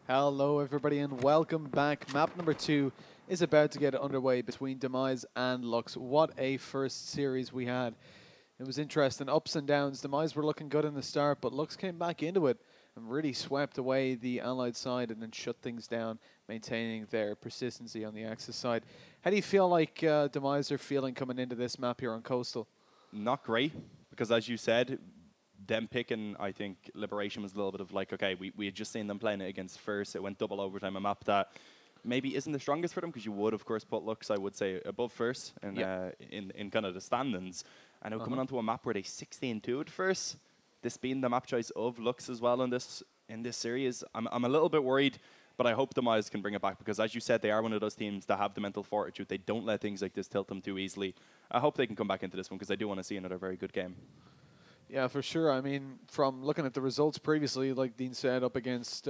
Hello everybody and welcome back. Map number 2 is about to get underway between Demise and Lux. What a first series we had. It was interesting, ups and downs. Demise were looking good in the start, but Lux came back into it and really swept away the allied side and then shut things down, maintaining their persistency on the Axis side. How do you feel like Demise are feeling coming into this map here on Coastal? Not great, because as you said, them picking, I think, Liberation was a little bit of like, okay, we had just seen them playing it against First. It went double overtime, a map that maybe isn't the strongest for them, because you would, of course, put Lux, I would say, above First and, in kind of the standings. And now coming onto a map where they 16-2 at First, this being the map choice of Lux as well in this series, I'm a little bit worried, but I hope Demise can bring it back, because as you said, they are one of those teams that have the mental fortitude. They don't let things like this tilt them too easily. I hope they can come back into this one, because I do want to see another very good game. Yeah, for sure. I mean, from looking at the results previously, like Dean said, up against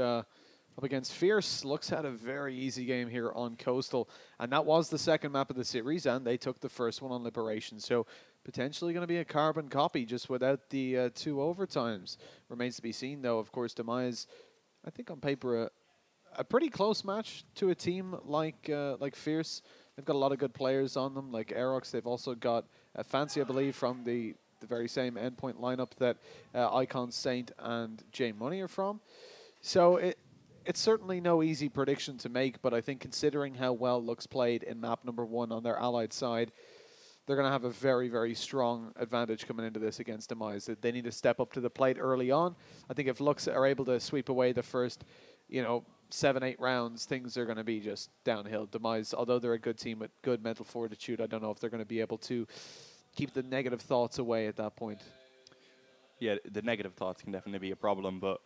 Fierce, Lux had a very easy game here on Coastal, and that was the second map of the series, and they took the first one on Liberation. So potentially going to be a carbon copy, just without the 2 overtimes. Remains to be seen, though. Of course, Demise, I think on paper, a pretty close match to a team like Fierce. They've got a lot of good players on them, like Aerox. They've also got Fancy, I believe, from the very same endpoint lineup that Icon, Saint, and J Money are from. So it's certainly no easy prediction to make, but I think considering how well Lux played in map number 1 on their allied side, they're going to have a very, very strong advantage coming into this against Demise. They need to step up to the plate early on. I think if Lux are able to sweep away the first, 7-8 rounds, things are going to be just downhill. Demise, although they're a good team with good mental fortitude, I don't know if they're going to be able to keep the negative thoughts away at that point. Yeah, the negative thoughts can definitely be a problem, but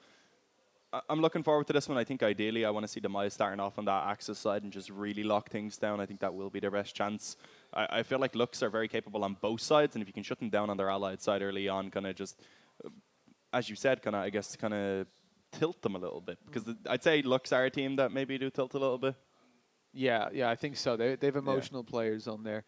I'm looking forward to this one. I think ideally I want to see Demise starting off on that Axis side and just really lock things down. I think that will be their best chance. I feel like Lux are very capable on both sides, and if you can shut them down on their allied side early on, kind of just, as you said, kind of tilt them a little bit. Because I'd say Lux are a team that maybe do tilt a little bit. Yeah, I think so. They have emotional players on there.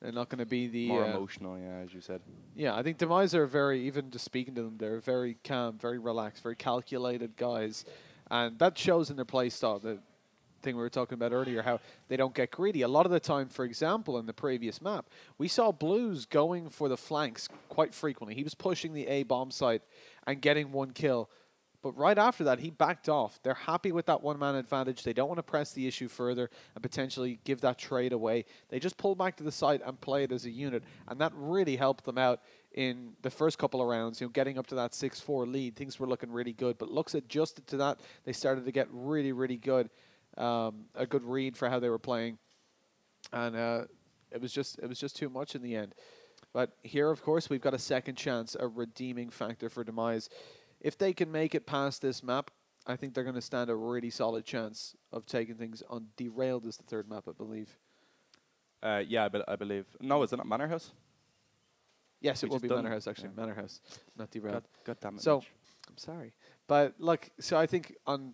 They're not going to be the... More emotional, yeah, as you said. Yeah, I think Demise are very, even just speaking to them, they're very calm, very relaxed, very calculated guys. And that shows in their play style, the thing we were talking about earlier, how they don't get greedy. A lot of the time, for example, in the previous map, we saw Blues going for the flanks quite frequently. He was pushing the A bomb site and getting 1 kill. But right after that, he backed off. They're happy with that 1-man advantage. They don't want to press the issue further and potentially give that trade away. They just pull back to the side and play it as a unit. And that really helped them out in the first couple of rounds, getting up to that 6-4 lead. Things were looking really good. But Lux adjusted to that. They started to get really, really good, a good read for how they were playing. And it was just too much in the end. But here, of course, we've got a second chance, a redeeming factor for Demise. If they can make it past this map, I think they're going to stand a really solid chance of taking things on Derailed is the 3rd map, I believe. Yeah, I believe. No, is it not Manor House? Yes, it will be Manor House, actually. Yeah. Manor House, not Derailed. God damn it. So, Mitch. I'm sorry. But, look, so I think on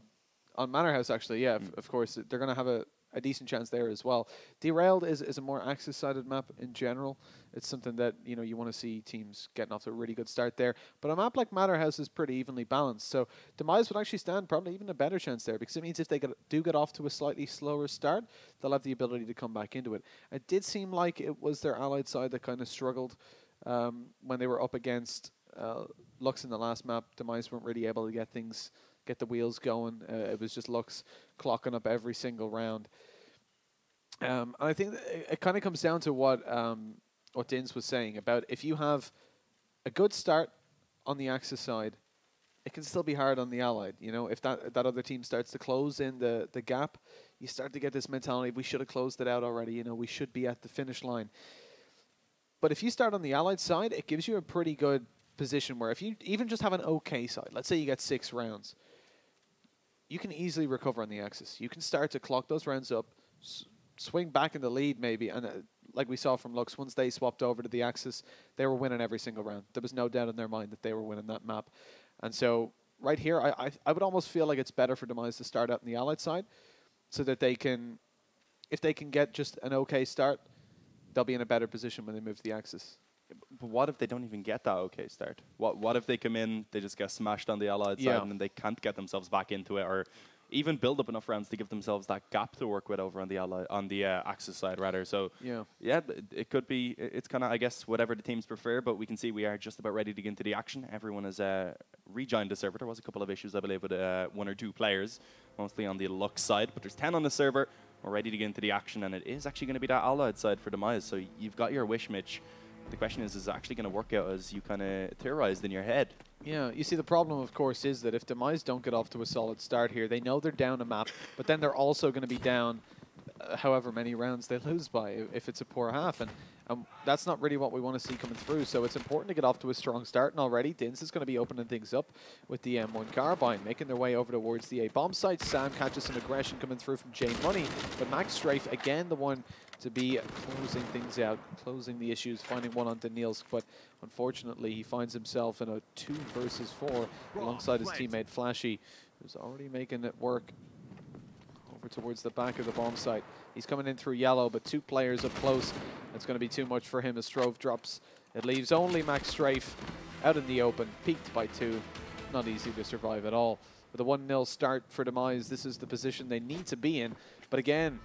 Manor House, actually, yeah, of course, they're going to have a decent chance there as well. Derailed is a more Axis-sided map in general. It's something that, you want to see teams getting off to a really good start there. But a map like Manor House is pretty evenly balanced. So Demise would actually stand probably even a better chance there, because it means if they do get off to a slightly slower start, they'll have the ability to come back into it. It did seem like it was their allied side that kind of struggled when they were up against Lux in the last map. Demise weren't really able to get the wheels going. It was just Lux clocking up every single round. And I think it kind of comes down to what Dins was saying about if you have a good start on the Axis side, it can still be hard on the Allied. If that other team starts to close in the gap, you start to get this mentality, we should have closed it out already. We should be at the finish line. But if you start on the Allied side, it gives you a pretty good position where if you even just have an okay side, let's say you get 6 rounds, you can easily recover on the Axis. You can start to clock those rounds up, swing back in the lead maybe, and like we saw from Lux, once they swapped over to the Axis, they were winning every single round. There was no doubt in their mind that they were winning that map. And so right here, I would almost feel like it's better for Demise to start out on the Allied side so that they can, if they can get just an okay start, they'll be in a better position when they move to the Axis. But what if they don't even get that okay start? What if they come in, they just get smashed on the allied side, and then they can't get themselves back into it, or even build up enough rounds to give themselves that gap to work with over on the Axis side rather. So yeah, it could be. It's kind of, I guess, whatever the teams prefer. But we can see we are just about ready to get into the action. Everyone has rejoined the server. There was a couple of issues, I believe, with 1 or 2 players, mostly on the Lux side. But there's 10 on the server. We're ready to get into the action, and it is actually going to be that Allied side for Demise. So you've got your wish, Mitch. The question is it actually going to work out as you kind of theorized in your head? Yeah, you see, the problem, of course, is that if Demise don't get off to a solid start here, they know they're down a map, but then they're also going to be down however many rounds they lose by if it's a poor half. And that's not really what we want to see coming through. So it's important to get off to a strong start. And already, Dins is going to be opening things up with the M1 Carbine, making their way over towards the A bomb site. Sam catches some aggression coming through from J Money, but Max Strafe, again, the one to be closing things out, closing the issues, finding one on Daniils, but unfortunately he finds himself in a 2 versus 4 alongside his teammate Flashy, who's already making it work over towards the back of the bomb site. He's coming in through yellow, but 2 players up close. That's going to be too much for him as Strove drops. It leaves only Max Strafe out in the open, peaked by 2. Not easy to survive at all. With a 1-0 start for Demise, this is the position they need to be in. But again,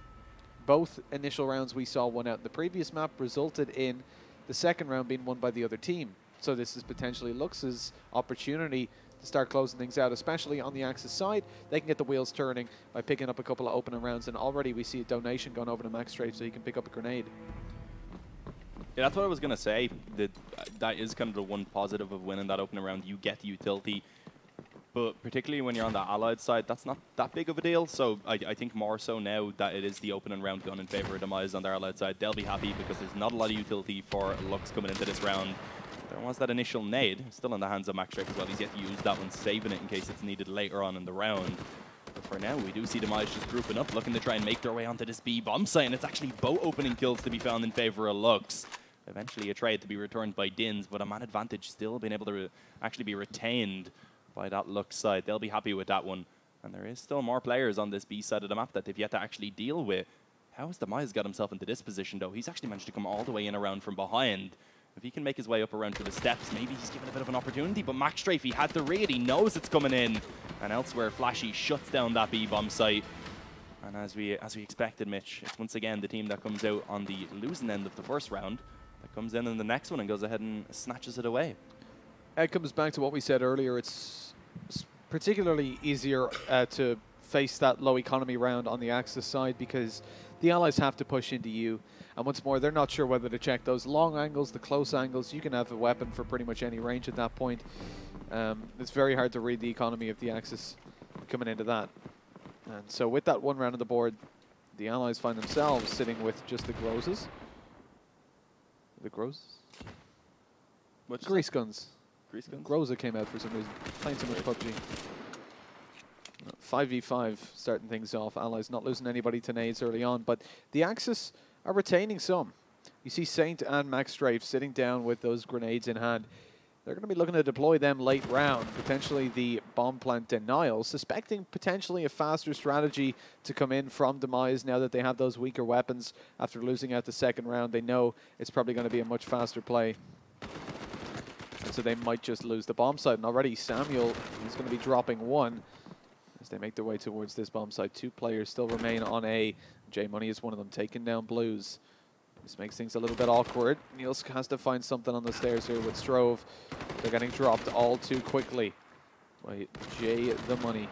both initial rounds we saw won out in the previous map resulted in the second round being won by the other team. So this is potentially Lux's opportunity to start closing things out, especially on the Axis side. They can get the wheels turning by picking up a couple of opening rounds, and already we see a donation going over to Max Strafe so he can pick up a grenade. Yeah, that's what I was going to say. That is kind of the one positive of winning that opening round. You get the utility. But particularly when you're on the Allied side, that's not that big of a deal. So I think more so now that it is the opening round gone in favor of Demise on their Allied side, they'll be happy because there's not a lot of utility for Lux coming into this round. There was that initial nade, still in the hands of Max Strafe as well. He's yet to use that one, saving it in case it's needed later on in the round. But for now, we do see Demise just grouping up, looking to try and make their way onto this B bomb site, and it's actually both opening kills to be found in favor of Lux. Eventually a trade to be returned by Dins, but a man advantage still being able to actually be retained by that Lux side. They'll be happy with that one. And there is still more players on this B side of the map that they've yet to actually deal with. How has Demise got himself into this position, though? He's actually managed to come all the way in around from behind. If he can make his way up around to the steps, maybe he's given a bit of an opportunity. But Max Strafe, he had the read. He knows it's coming in. And elsewhere, Flashy shuts down that B-bomb site. And as we expected, Mitch, it's once again the team that comes out on the losing end of the first round that comes in the next one and goes ahead and snatches it away. It comes back to what we said earlier. It's particularly easier to face that low economy round on the Axis side because the Allies have to push into you. And once more, they're not sure whether to check those long angles, the close angles. You can have a weapon for pretty much any range at that point. It's very hard to read the economy of the Axis coming into that. And so with that one round on the board, the Allies find themselves sitting with just the Grozes. The Grozes? Grease guns. Grease guns? Groza came out for some reason. Playing too much PUBG. 5v5 starting things off. Allies not losing anybody to nades early on, but the Axis are retaining some. You see Saint and Max Strafe sitting down with those grenades in hand. They're going to be looking to deploy them late round, potentially the bomb plant Denial, suspecting potentially a faster strategy to come in from Demise now that they have those weaker weapons. After losing out the second round, they know it's probably going to be a much faster play. And so they might just lose the bomb site. And already Samuel is going to be dropping one as they make their way towards this bomb site. 2 players still remain on A. J Money is one of them, taking down Blues. This makes things a little bit awkward. Niels has to find something on the stairs here with Strove. They're getting dropped all too quickly by J the Money.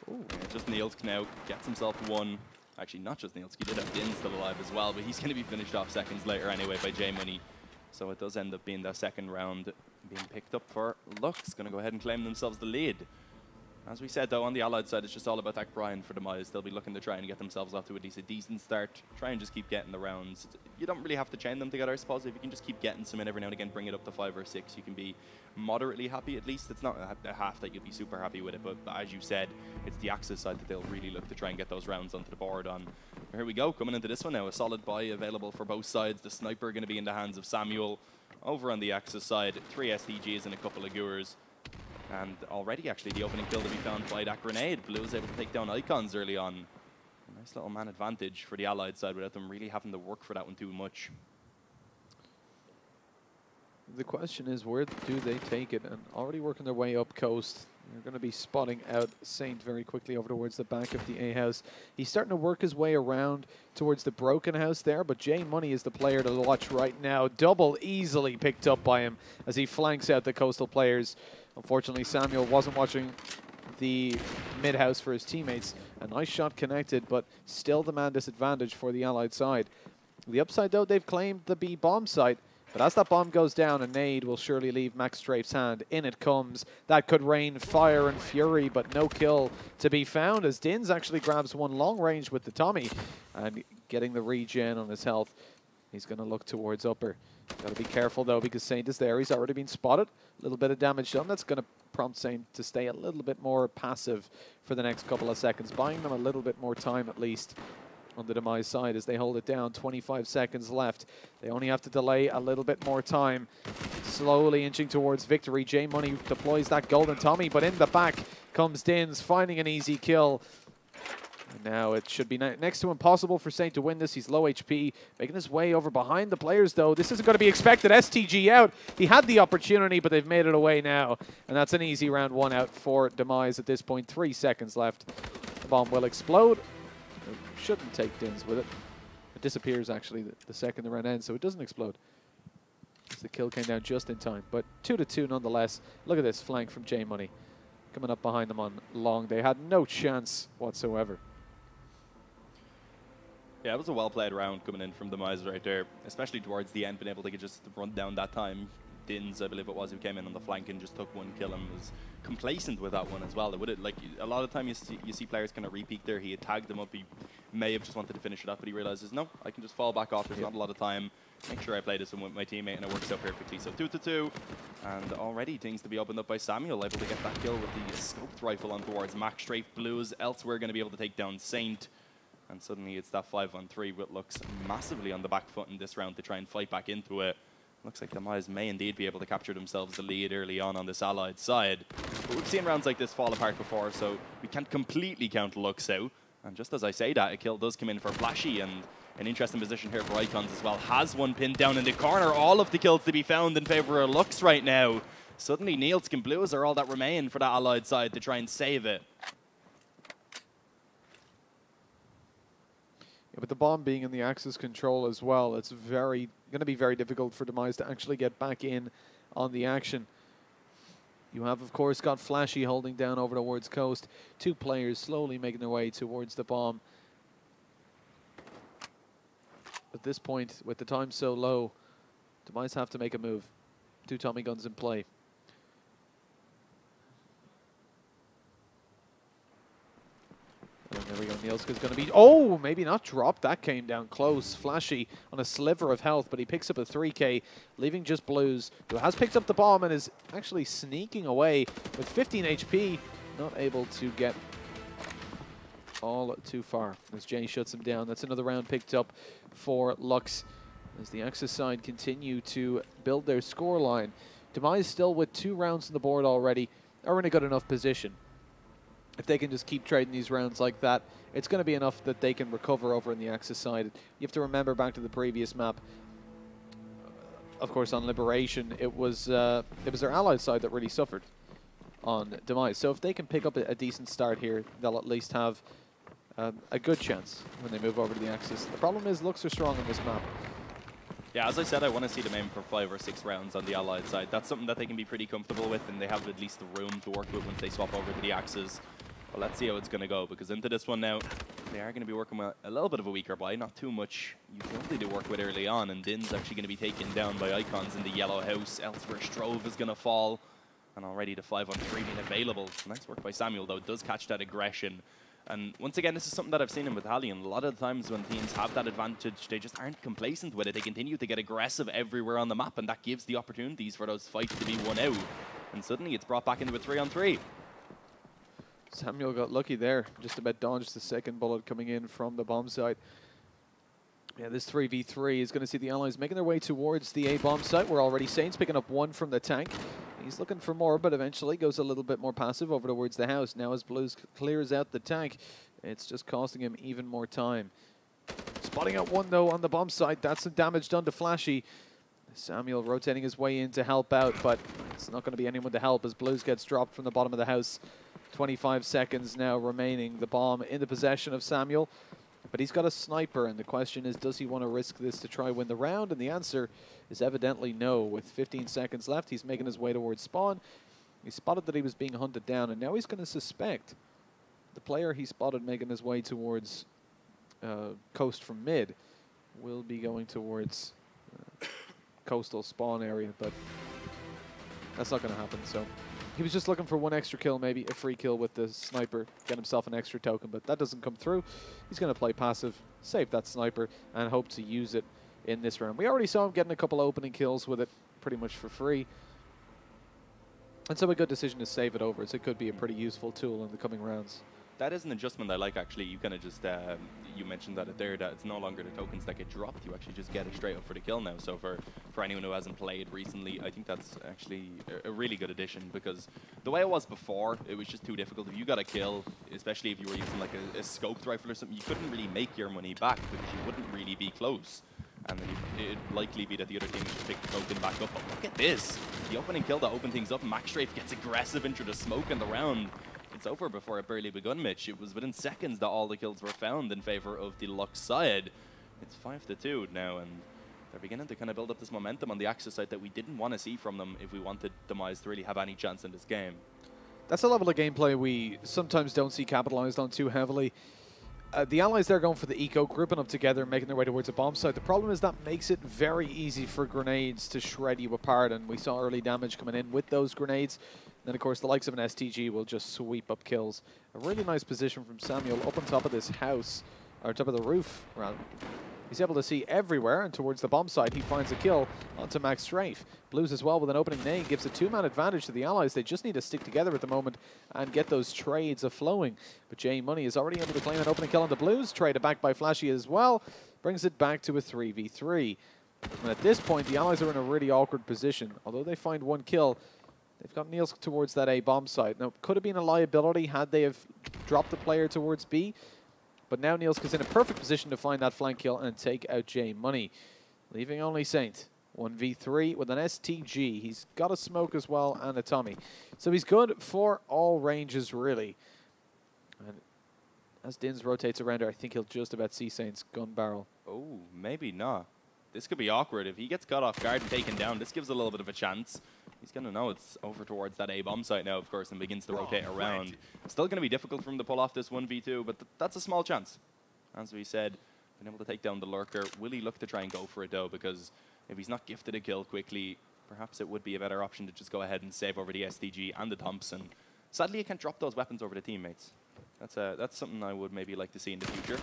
Ooh. Yeah, just Niels now gets himself one. Actually, not just Niels, he did have Din still alive as well, but he's going to be finished off seconds later anyway by J Money. So it does end up being the second round being picked up for Lux. Going to go ahead and claim themselves the lead. As we said, though, on the Allied side, it's just all about that grind for Demise. They'll be looking to try and get themselves off to at least a decent start. Try and just keep getting the rounds. You don't really have to chain them together, I suppose. If you can just keep getting some in every now and again, bring it up to 5 or 6, you can be moderately happy at least. It's not a half that you'll be super happy with it, but as you said, it's the Axis side that they'll really look to try and get those rounds onto the board on. Here we go, coming into this one now. A solid buy available for both sides. The sniper going to be in the hands of Samuel. Over on the Axis side, 3 SDGs and a couple of Gewers. And already, actually, the opening kill to be found by that grenade. Blue was able to take down Icons early on. A nice little man advantage for the Allied side without them really having to work for that one too much. The question is, where do they take it? And already working their way up coast, They're going to be spotting out Saint very quickly over towards the back of the A house. He's starting to work his way around towards the broken house there, but J Money is the player to watch right now. Double easily picked up by him as he flanks out the Coastal players. Unfortunately, Samuel wasn't watching the mid-house for his teammates. A nice shot connected, but still the man disadvantage for the Allied side. The upside, though, they've claimed the B bomb site. But as that bomb goes down, a nade will surely leave Max Strafe's hand. In it comes. That could rain fire and fury, but no kill to be found as Dins actually grabs one long range with the Tommy and getting the regen on his health. He's going to look towards upper. Got to be careful, though, because Saint is there. He's already been spotted. A little bit of damage done. That's going to prompt Saint to stay a little bit more passive for the next couple of seconds, buying them a little bit more time at least on the Demise side as they hold it down. 25 seconds left. They only have to delay a little bit more time. Slowly inching towards victory. J Money deploys that golden Tommy, but in the back comes Dins, finding an easy kill. And now it should be next to impossible for Saint to win this. He's low HP, making his way over behind the players, though. This isn't going to be expected. STG out. He had the opportunity, but they've made it away now. And that's an easy round one out for Demise at this point. 3 seconds left. The bomb will explode. It shouldn't take Dins with it. It disappears, actually, the second the round ends, so it doesn't explode. The kill came down just in time, but 2-2 nonetheless. Look at this flank from J Money coming up behind them on long. They had no chance whatsoever. Yeah, it was a well-played round coming in from Demise right there, especially towards the end, being able to just run down that time. Dins, I believe it was, who came in on the flank and just took one kill and was complacent with that one as well. It would like a lot of time you see players kind of repeat there. He had tagged them up. He may have just wanted to finish it up, but he realizes, no, I can just fall back off. There's not a lot of time. Make sure I play this one with my teammate, and it works out perfectly. So 2-2, and already things to be opened up by Samuel, able to get that kill with the scoped rifle on towards Max Strafe. Blues elsewhere going to be able to take down Saint. And suddenly it's that 5-on-3, which looks massively on the back foot in this round to try and fight back into it. Looks like Demise may indeed be able to capture themselves the lead early on this Allied side. But we've seen rounds like this fall apart before, so we can't completely count Lux out. And just as I say that, a kill does come in for Flashy, and an interesting position here for Icons as well. Has one pinned down in the corner. All of the kills to be found in favor of Lux right now. Suddenly Neilskin Blues are all that remain for that Allied side to try and save it. Yeah, but the bomb being in the Axis control as well, it's going to be very difficult for Demise to actually get back in on the action. You have, of course, got Flashy holding down over towards Coast. 2 players slowly making their way towards the bomb. At this point, with the time so low, Demise have to make a move. 2 Tommy guns in play. And there we go. Nielska's going to be... Oh, maybe not dropped. That came down close. Flashy on a sliver of health, but he picks up a 3K, leaving just Blues, who has picked up the bomb and is actually sneaking away with 15 HP. Not able to get all too far as Jay shuts him down. That's another round picked up for Lux as the Axis side continue to build their scoreline. Demise still with 2 rounds on the board already are in a good enough position. If they can just keep trading these rounds like that, it's going to be enough that they can recover over in the Axis side. You have to remember back to the previous map. Of course, on Liberation, it was their Allied side that really suffered on Demise. So if they can pick up a decent start here, they'll at least have a good chance when they move over to the Axis. The problem is Lux are strong on this map. Yeah, as I said, I want to see them aim for 5 or 6 rounds on the Allied side. That's something that they can be pretty comfortable with, and they have at least the room to work with once they swap over to the Axis. Well, let's see how it's going to go, because into this one now, they are going to be working with a little bit of a weaker buy, not too much utility to work with early on, and Din's actually going to be taken down by Icons in the yellow house. Elsewhere, Strove is going to fall, and already the 5-on-3 being available. Nice work by Samuel, though. It does catch that aggression. And once again, this is something that I've seen in Battalion. A lot of the times when teams have that advantage, they just aren't complacent with it. They continue to get aggressive everywhere on the map, and that gives the opportunities for those fights to be won out. And suddenly it's brought back into a 3-on-3. Samuel got lucky there. Just about dodged the second bullet coming in from the bomb site. Yeah, this 3v3 is going to see the Allies making their way towards the A-bomb site. We're already Saints picking up 1 from the tank. He's looking for more, but eventually goes a little bit more passive over towards the house. Now as Blues clears out the tank, it's just costing him even more time. Spotting out 1, though, on the bomb site. That's some damage done to Flashy. Samuel rotating his way in to help out, but it's not going to be anyone to help as Blues gets dropped from the bottom of the house. 25 seconds now remaining. The bomb in the possession of Samuel, but he's got a sniper, and the question is, does he want to risk this to try win the round? And the answer is evidently no. With 15 seconds left, he's making his way towards spawn. He spotted that he was being hunted down, and now he's going to suspect the player he spotted making his way towards coast from mid will be going towards coastal spawn area, but that's not going to happen. So he was just looking for one extra kill, maybe a free kill with the sniper, get himself an extra token, but that doesn't come through. He's going to play passive, save that sniper, and hope to use it in this round. We already saw him getting a couple opening kills with it pretty much for free. And so a good decision to save it over, so it could be a pretty useful tool in the coming rounds. That is an adjustment I like, actually. You kind of just, you mentioned that there, that it's no longer the tokens that get dropped. You actually just get it straight up for the kill now. So for anyone who hasn't played recently, I think that's actually a really good addition, because the way it was before, it was just too difficult. If you got a kill, especially if you were using like a scoped rifle or something, you couldn't really make your money back because you wouldn't really be close. And then it'd likely be that the other team would just pick the token back up. But look at this. The opening kill that opened things up. Max Strafe gets aggressive into the smoke in the round. It's over before it barely begun, Mitch. It was within seconds that all the kills were found in favor of the Lux side. It's 5-2 now, and they're beginning to kind of build up this momentum on the Axis side that we didn't want to see from them if we wanted Demise to really have any chance in this game. That's a level of gameplay we sometimes don't see capitalized on too heavily. The allies there going for the eco, grouping up together, making their way towards a bomb site. The problem is that makes it very easy for grenades to shred you apart, and we saw early damage coming in with those grenades. Then, of course, the likes of an STG will just sweep up kills. A really nice position from Samuel up on top of this house, or top of the roof, rather. He's able to see everywhere, and towards the bomb site, he finds a kill onto Max Strafe. Blues as well with an opening nade gives a 2-man advantage to the allies. They just need to stick together at the moment and get those trades a-flowing. But J Money is already able to claim an opening kill on the Blues. Traded back by Flashy as well. Brings it back to a 3v3. And at this point, the allies are in a really awkward position. Although they find one kill, they've got Niels towards that A bomb site. Now, could have been a liability had they have dropped the player towards B. But now Niels is in a perfect position to find that flank kill and take out J Money, leaving only Saint. 1v3 with an STG. He's got a smoke as well and a Tommy. So he's good for all ranges, really. And as Dins rotates around her, I think he'll just about see Saint's gun barrel. Oh, maybe not. This could be awkward. If he gets caught off guard and taken down, this gives a little bit of a chance. He's going to know it's over towards that A-bomb site now, of course, and begins to rotate around. Still going to be difficult for him to pull off this 1v2, but that's a small chance. As we said, been able to take down the lurker. Will he look to try and go for it, though? Because if he's not gifted a kill quickly, perhaps it would be a better option to just go ahead and save over the STG and the Thompson. Sadly, you can't drop those weapons over the teammates. That's something I would maybe like to see in the future.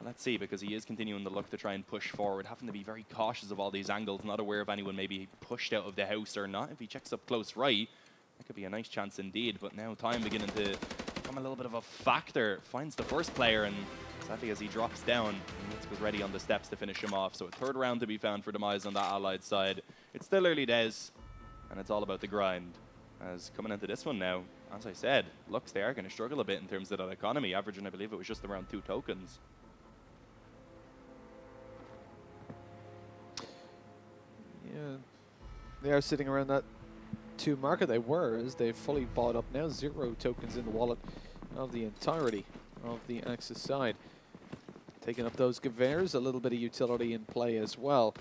Let's see, because he is continuing to look to try and push forward, having to be very cautious of all these angles, not aware of anyone maybe pushed out of the house or not. If he checks up close right, that could be a nice chance indeed, but now time beginning to become a little bit of a factor. Finds the first player, and sadly as he drops down, he gets ready on the steps to finish him off. So a third round to be found for Demise on that allied side. It's still early days, and it's all about the grind. As coming into this one now, as I said, Lux, they are going to struggle a bit in terms of that economy, averaging, I believe it was just around 2 tokens. Yeah, they are sitting around that 2 marker. They were, as they've fully bought up now. 0 tokens in the wallet of the entirety of the Axis side. Taking up those Gewehr's, a little bit of utility in play as well.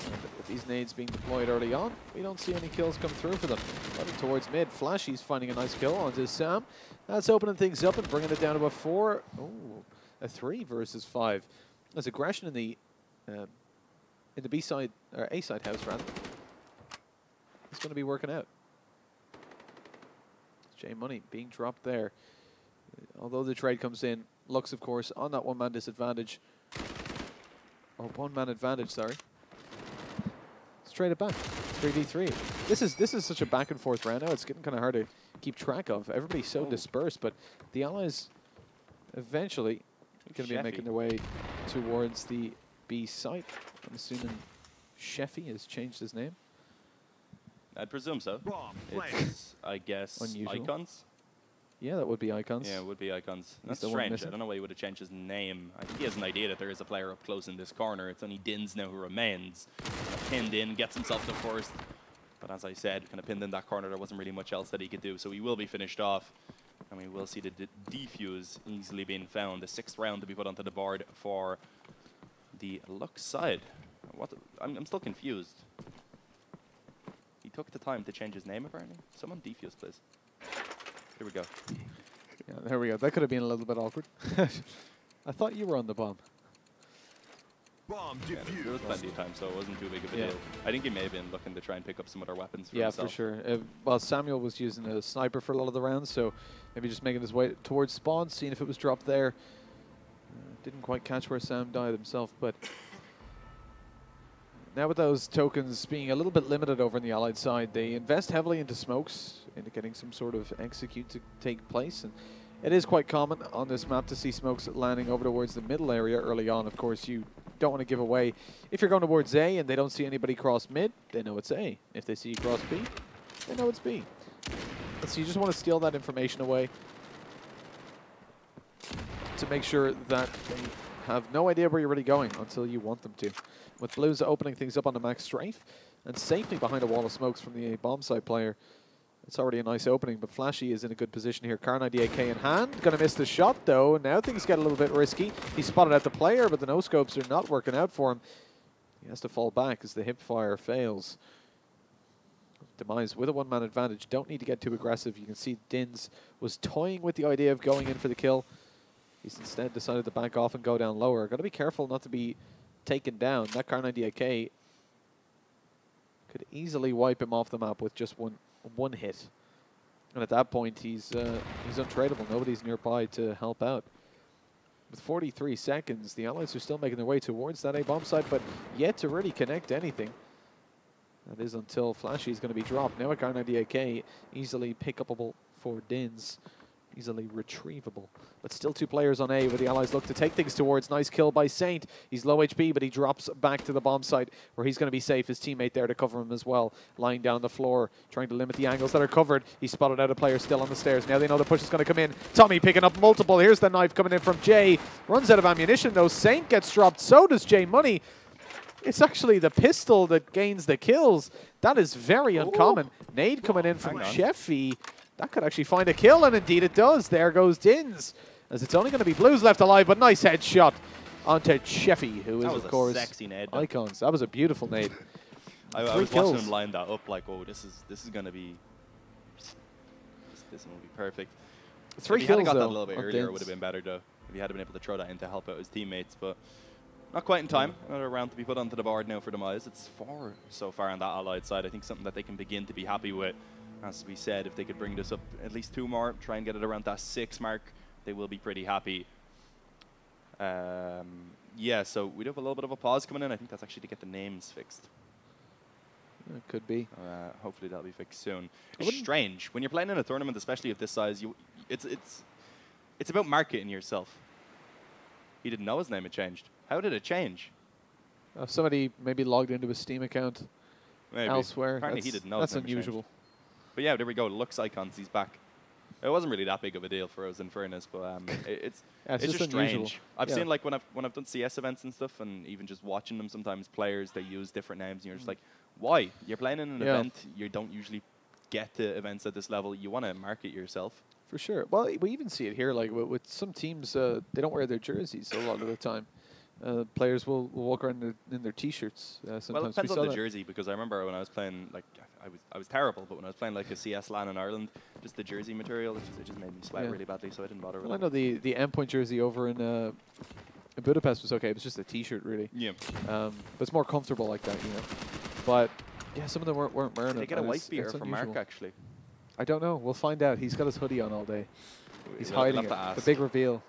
And with these nades being deployed early on, we don't see any kills come through for them. Running towards mid, Flashy's finding a nice kill onto Sam. That's opening things up and bringing it down to a 4. Oh, a 3 versus 5. There's aggression in the B side, or A side house rather. It's going to be working out. J Money being dropped there. Although the trade comes in, Lux of course on that 1-man disadvantage. Or 1-man advantage, sorry. Let's trade it back. 3v3. This is such a back and forth round now. It's getting kind of hard to keep track of. Everybody's so dispersed, but the allies eventually going to be making their way towards the B site. I'm assuming Sheffy has changed his name. I'd presume so. It's, I guess, unusual. Icons. Yeah, that would be Icons. Yeah, it would be Icons. That's the one strange. I missing. don't know why he would have changed his name. I think he has an idea that there is a player up close in this corner. It's only Dins now who remains. Pinned in, gets himself to first. But as I said, kind of pinned in that corner, there wasn't really much else that he could do. So he will be finished off. And we will see the defuse easily being found. The 6th round to be put onto the board for the Lux side. What? I'm still confused. He took the time to change his name, apparently. Someone defuse, please. Here we go. Yeah, there we go. That could have been a little bit awkward. I thought you were on the bomb. Bomb Yeah, defused. there was plenty of time, so it wasn't too big of a Yeah. deal. I think he may have been looking to try and pick up some other weapons for Yeah, himself. for sure. Well, Samuel was using a sniper for a lot of the rounds, so maybe just making his way towards spawn, seeing if it was dropped there. Didn't quite catch where Sam died himself, but now with those tokens being a little bit limited over on the Allied side, they invest heavily into smokes, into getting some sort of execute to take place. And it is quite common on this map to see smokes landing over towards the middle area early on. Of course, you don't want to give away. If you're going towards A and they don't see anybody cross mid, they know it's A. If they see you cross B, they know it's B. And so you just want to steal that information away to make sure that they have no idea where you're really going until you want them to. With Blues opening things up on the max strafe and safely behind a wall of smokes from the bomb site player. It's already a nice opening, but Flashy is in a good position here. Karn DAK in hand. Going to miss the shot, though. Now things get a little bit risky. He spotted out the player, but the no-scopes are not working out for him. He has to fall back as the hip fire fails. Demise with a one-man advantage. Don't need to get too aggressive. You can see Dins was toying with the idea of going in for the kill. He's instead decided to back off and go down lower. Got to be careful not to be taken down. That Karn DAK could easily wipe him off the map with just one hit. And at that point, he's untradeable. Nobody's nearby to help out. With 43 seconds, the Allies are still making their way towards that A-bomb site, but yet to really connect anything. That is until Flashy is going to be dropped. Now a Karn DAK easily pick-upable for Dins. Easily retrievable. But still 2 players on A where the Allies look to take things towards. Nice kill by Saint. He's low HP, but he drops back to the bomb site where he's going to be safe. His teammate there to cover him as well. Lying down the floor, trying to limit the angles that are covered. He spotted out a player still on the stairs. Now they know the push is going to come in. Tommy picking up multiple. Here's the knife coming in from Jay. Runs out of ammunition though. Saint gets dropped. So does Jay Money. It's actually the pistol that gains the kills. That is very uncommon. Nade coming in from Sheffy. That could actually find a kill, and indeed it does. There goes Dins, as it's only going to be Blues left alive, but nice headshot onto Sheffy, who is, of course, sexy nade, Icons. That was a beautiful nade. I was watching him line that up like, oh, this is going to be, this will be perfect. 3 if he kills, had got though, that a little bit earlier, Dins. it would have been better, though. If he had been able to throw that in to help out his teammates, but not quite in time. Another round to be put onto the board now for Demise. It's 4 so far on that Allied side. I think something that they can begin to be happy with. As we said, if they could bring this up at least 2 more, try and get it around that 6 mark, they will be pretty happy. Yeah, so we do have a little bit of a pause coming in. I think that's actually to get the names fixed. It could be. Hopefully that'll be fixed soon. It's strange. When you're playing in a tournament, especially of this size, it's about marketing yourself. He didn't know his name had changed. How did it change? Somebody maybe logged into his Steam account Maybe. elsewhere. Apparently he didn't know That's his name had changed. unusual. But yeah, there we go. Lux Icons, he's back. It wasn't really that big of a deal for us, in fairness, but it's just unusual. strange. I've seen, like, when I've done CS events and stuff, and even just watching them, sometimes players, they use different names, and you're just like, why? You're playing in an event. You don't usually get to events at this level. You want to market yourself. For sure. Well, we even see it here, like with some teams, they don't wear their jerseys a lot of the time. Players will walk around in their T-shirts. Sometimes Well, it depends on the jersey, because I remember when I was playing, like, I was terrible, but when I was playing like a CS LAN in Ireland, just the jersey material, it just made me sweat really badly, so I didn't bother with it. I know the endpoint jersey over in Budapest was okay. It was just a T-shirt, really. Yeah. But it's more comfortable like that, you know. But yeah, some of them weren't wearing it. Did they get a white beater from Mark, actually? I don't know. We'll find out. He's got his hoodie on all day. He's hiding it. The big reveal.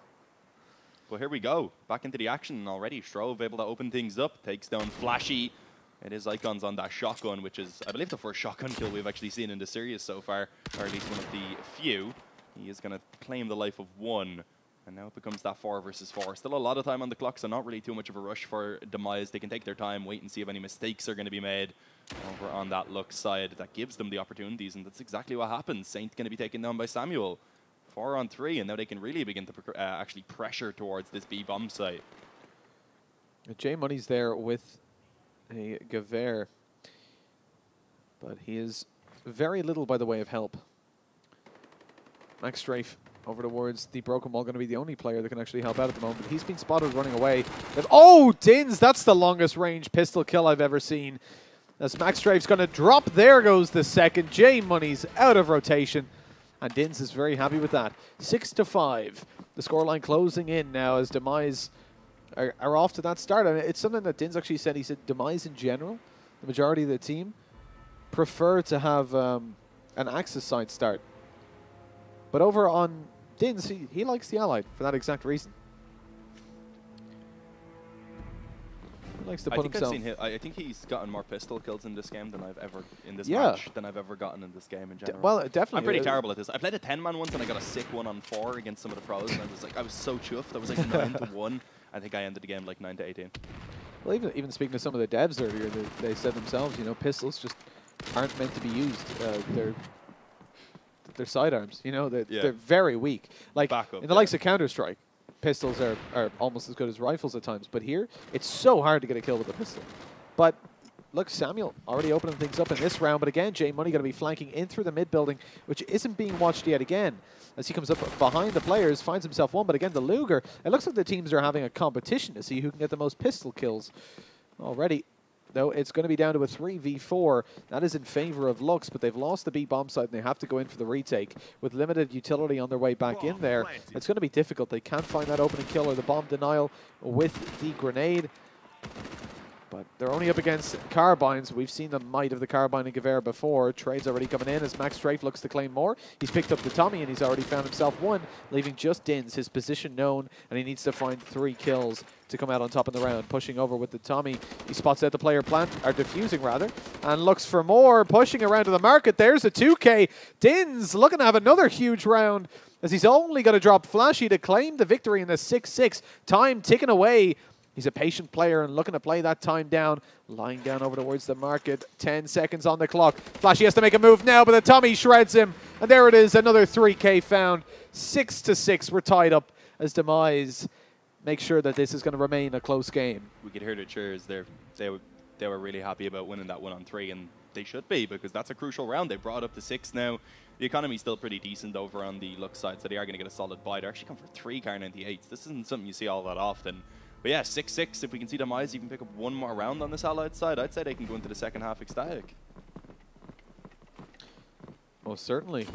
Well, here we go. Back into the action already. Shrove able to open things up. Takes down Flashy. It is Icons on that shotgun, which is, I believe, the first shotgun kill we've actually seen in the series so far, or at least one of the few. He is going to claim the life of 1. And now it becomes that 4 versus 4. Still a lot of time on the clock, so not really too much of a rush for Demise. They can take their time, wait and see if any mistakes are going to be made over on that Lux side. That gives them the opportunities, and that's exactly what happens. Saint going to be taken down by Samuel. 4-on-3, and now they can really begin to actually pressure towards this B bomb site. J Money's there with a Gewehr, but he is very little by the way of help. Max Strafe over towards the broken wall, going to be the only player that can actually help out at the moment. He's been spotted running away. Oh, Dins, that's the longest range pistol kill I've ever seen. As Max Strafe's going to drop, there goes the second. J Money's out of rotation, and Dins is very happy with that. 6-5. The scoreline closing in now as Demise are off to that start. And it's something that Dins actually said. He said Demise in general, the majority of the team, prefer to have an Axis side start. But over on Dins, he likes the Allied for that exact reason. He likes to put himself. I think he's gotten more pistol kills in this game than I've ever match than I've ever gotten in this game in general. Well, definitely. I'm pretty terrible at this. I played a 10-man once and I got a sick 1-on-4 against some of the pros, and I was so chuffed. I was like 9-1. I think I ended the game like 9-18. Well, even speaking to some of the devs earlier, they said themselves, you know, pistols just aren't meant to be used. They're sidearms, you know, they're very weak. Like in the likes of Counter-Strike, pistols are almost as good as rifles at times. But here, it's so hard to get a kill with a pistol. But look, Samuel already opening things up in this round. But again, J Money going to be flanking in through the mid building, which isn't being watched yet again. As he comes up behind the players, finds himself one. But again, the Luger, it looks like the teams are having a competition to see who can get the most pistol kills already. Though it's going to be down to a 3v4. That is in favor of Lux, but they've lost the B bomb site and they have to go in for the retake. With limited utility on their way back in there, it's going to be difficult. They can't find that opening kill or the bomb denial with the grenade. But they're only up against carbines. We've seen the might of the carbine and Gewehr before. Trade's already coming in as Max Strafe looks to claim more. He's picked up the Tommy and he's already found himself one, leaving just Dins, his position known, and he needs to find 3 kills to come out on top in the round. Pushing over with the Tommy. He spots out the player plant, or defusing rather, and looks for more. Pushing around to the market. There's a 2K. Dins looking to have another huge round as he's only going to drop Flashy to claim the victory in the 6-6. Time ticking away. He's a patient player and looking to play that time down. Lying down over towards the market. 10 seconds on the clock. Flashy has to make a move now, but the Tommy shreds him. And there it is, another 3K found. 6-6, we're tied up as Demise makes sure that this is going to remain a close game. We could hear the cheers there. They were really happy about winning that 1-on-3, and they should be, because that's a crucial round. They brought up to 6 now. The economy's still pretty decent over on the Lux side, so they are going to get a solid buy. They're actually come for 3 Car 98s. This isn't something you see all that often. But yeah, 6-6. If we can see Demise even pick up one more round on this Allied side, I'd say they can go into the second half ecstatic. Most certainly.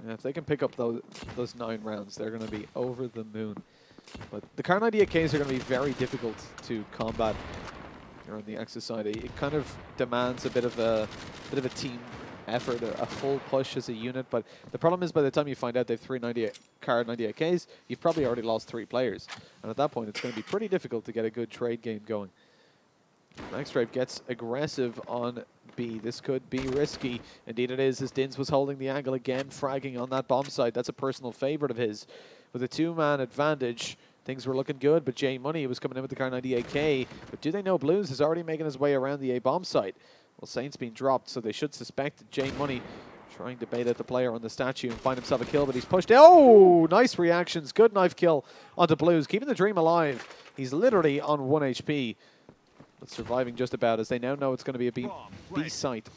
Yeah, if they can pick up those 9 rounds, they're going to be over the moon. But the Car 98Ks are going to be very difficult to combat on the Axis side. It kind of demands a bit of a team effort, a full push as a unit. But the problem is, by the time you find out they've 3 Car 98Ks, you've probably already lost 3 players. And at that point, it's going to be pretty difficult to get a good trade game going. Max Strafe gets aggressive on B. This could be risky. Indeed it is, as Dins was holding the angle again, fragging on that bomb site. That's a personal favorite of his. With a 2-man advantage, things were looking good, but J Money was coming in with the Car 98K. But do they know Blues is already making his way around the A bomb site? Well, Saint's been dropped, so they should suspect that J Money trying to bait out the player on the statue and find himself a kill, but he's pushed. Oh, nice reactions. Good knife kill onto Blues, keeping the dream alive. He's literally on 1 HP, but surviving just about, as they now know it's going to be a B site.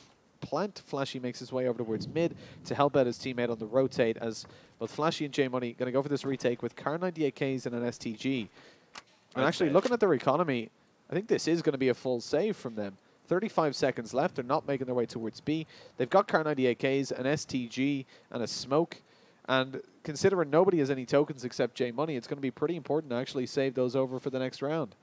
Plant. Flashy makes his way over towards mid to help out his teammate on the rotate, as both Flashy and J Money going to go for this retake with Car 98Ks and an STG. And actually, looking at their economy, I think this is going to be a full save from them. 35 seconds left. They're not making their way towards B. They've got Car 98Ks, an STG, and a smoke. And considering nobody has any tokens except J Money, it's going to be pretty important to actually save those over for the next round.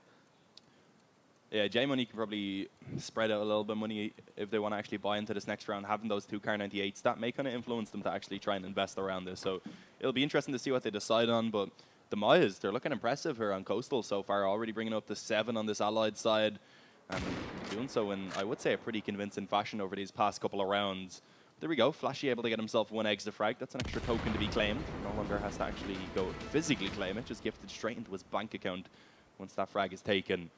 Yeah, J Money can probably spread out a little bit of money if they want to actually buy into this next round. Having those 2 Car 98s, that may kind of influence them to actually try and invest around this. So it'll be interesting to see what they decide on. But Demise, they're looking impressive here on Coastal so far, already bringing up to 7 on this Allied side. And doing so in, I would say, a pretty convincing fashion over these past couple of rounds. There we go. Flashy able to get himself 1 extra frag. That's an extra token to be claimed. No longer has to actually go physically claim it, just gifted straight into his bank account once that frag is taken.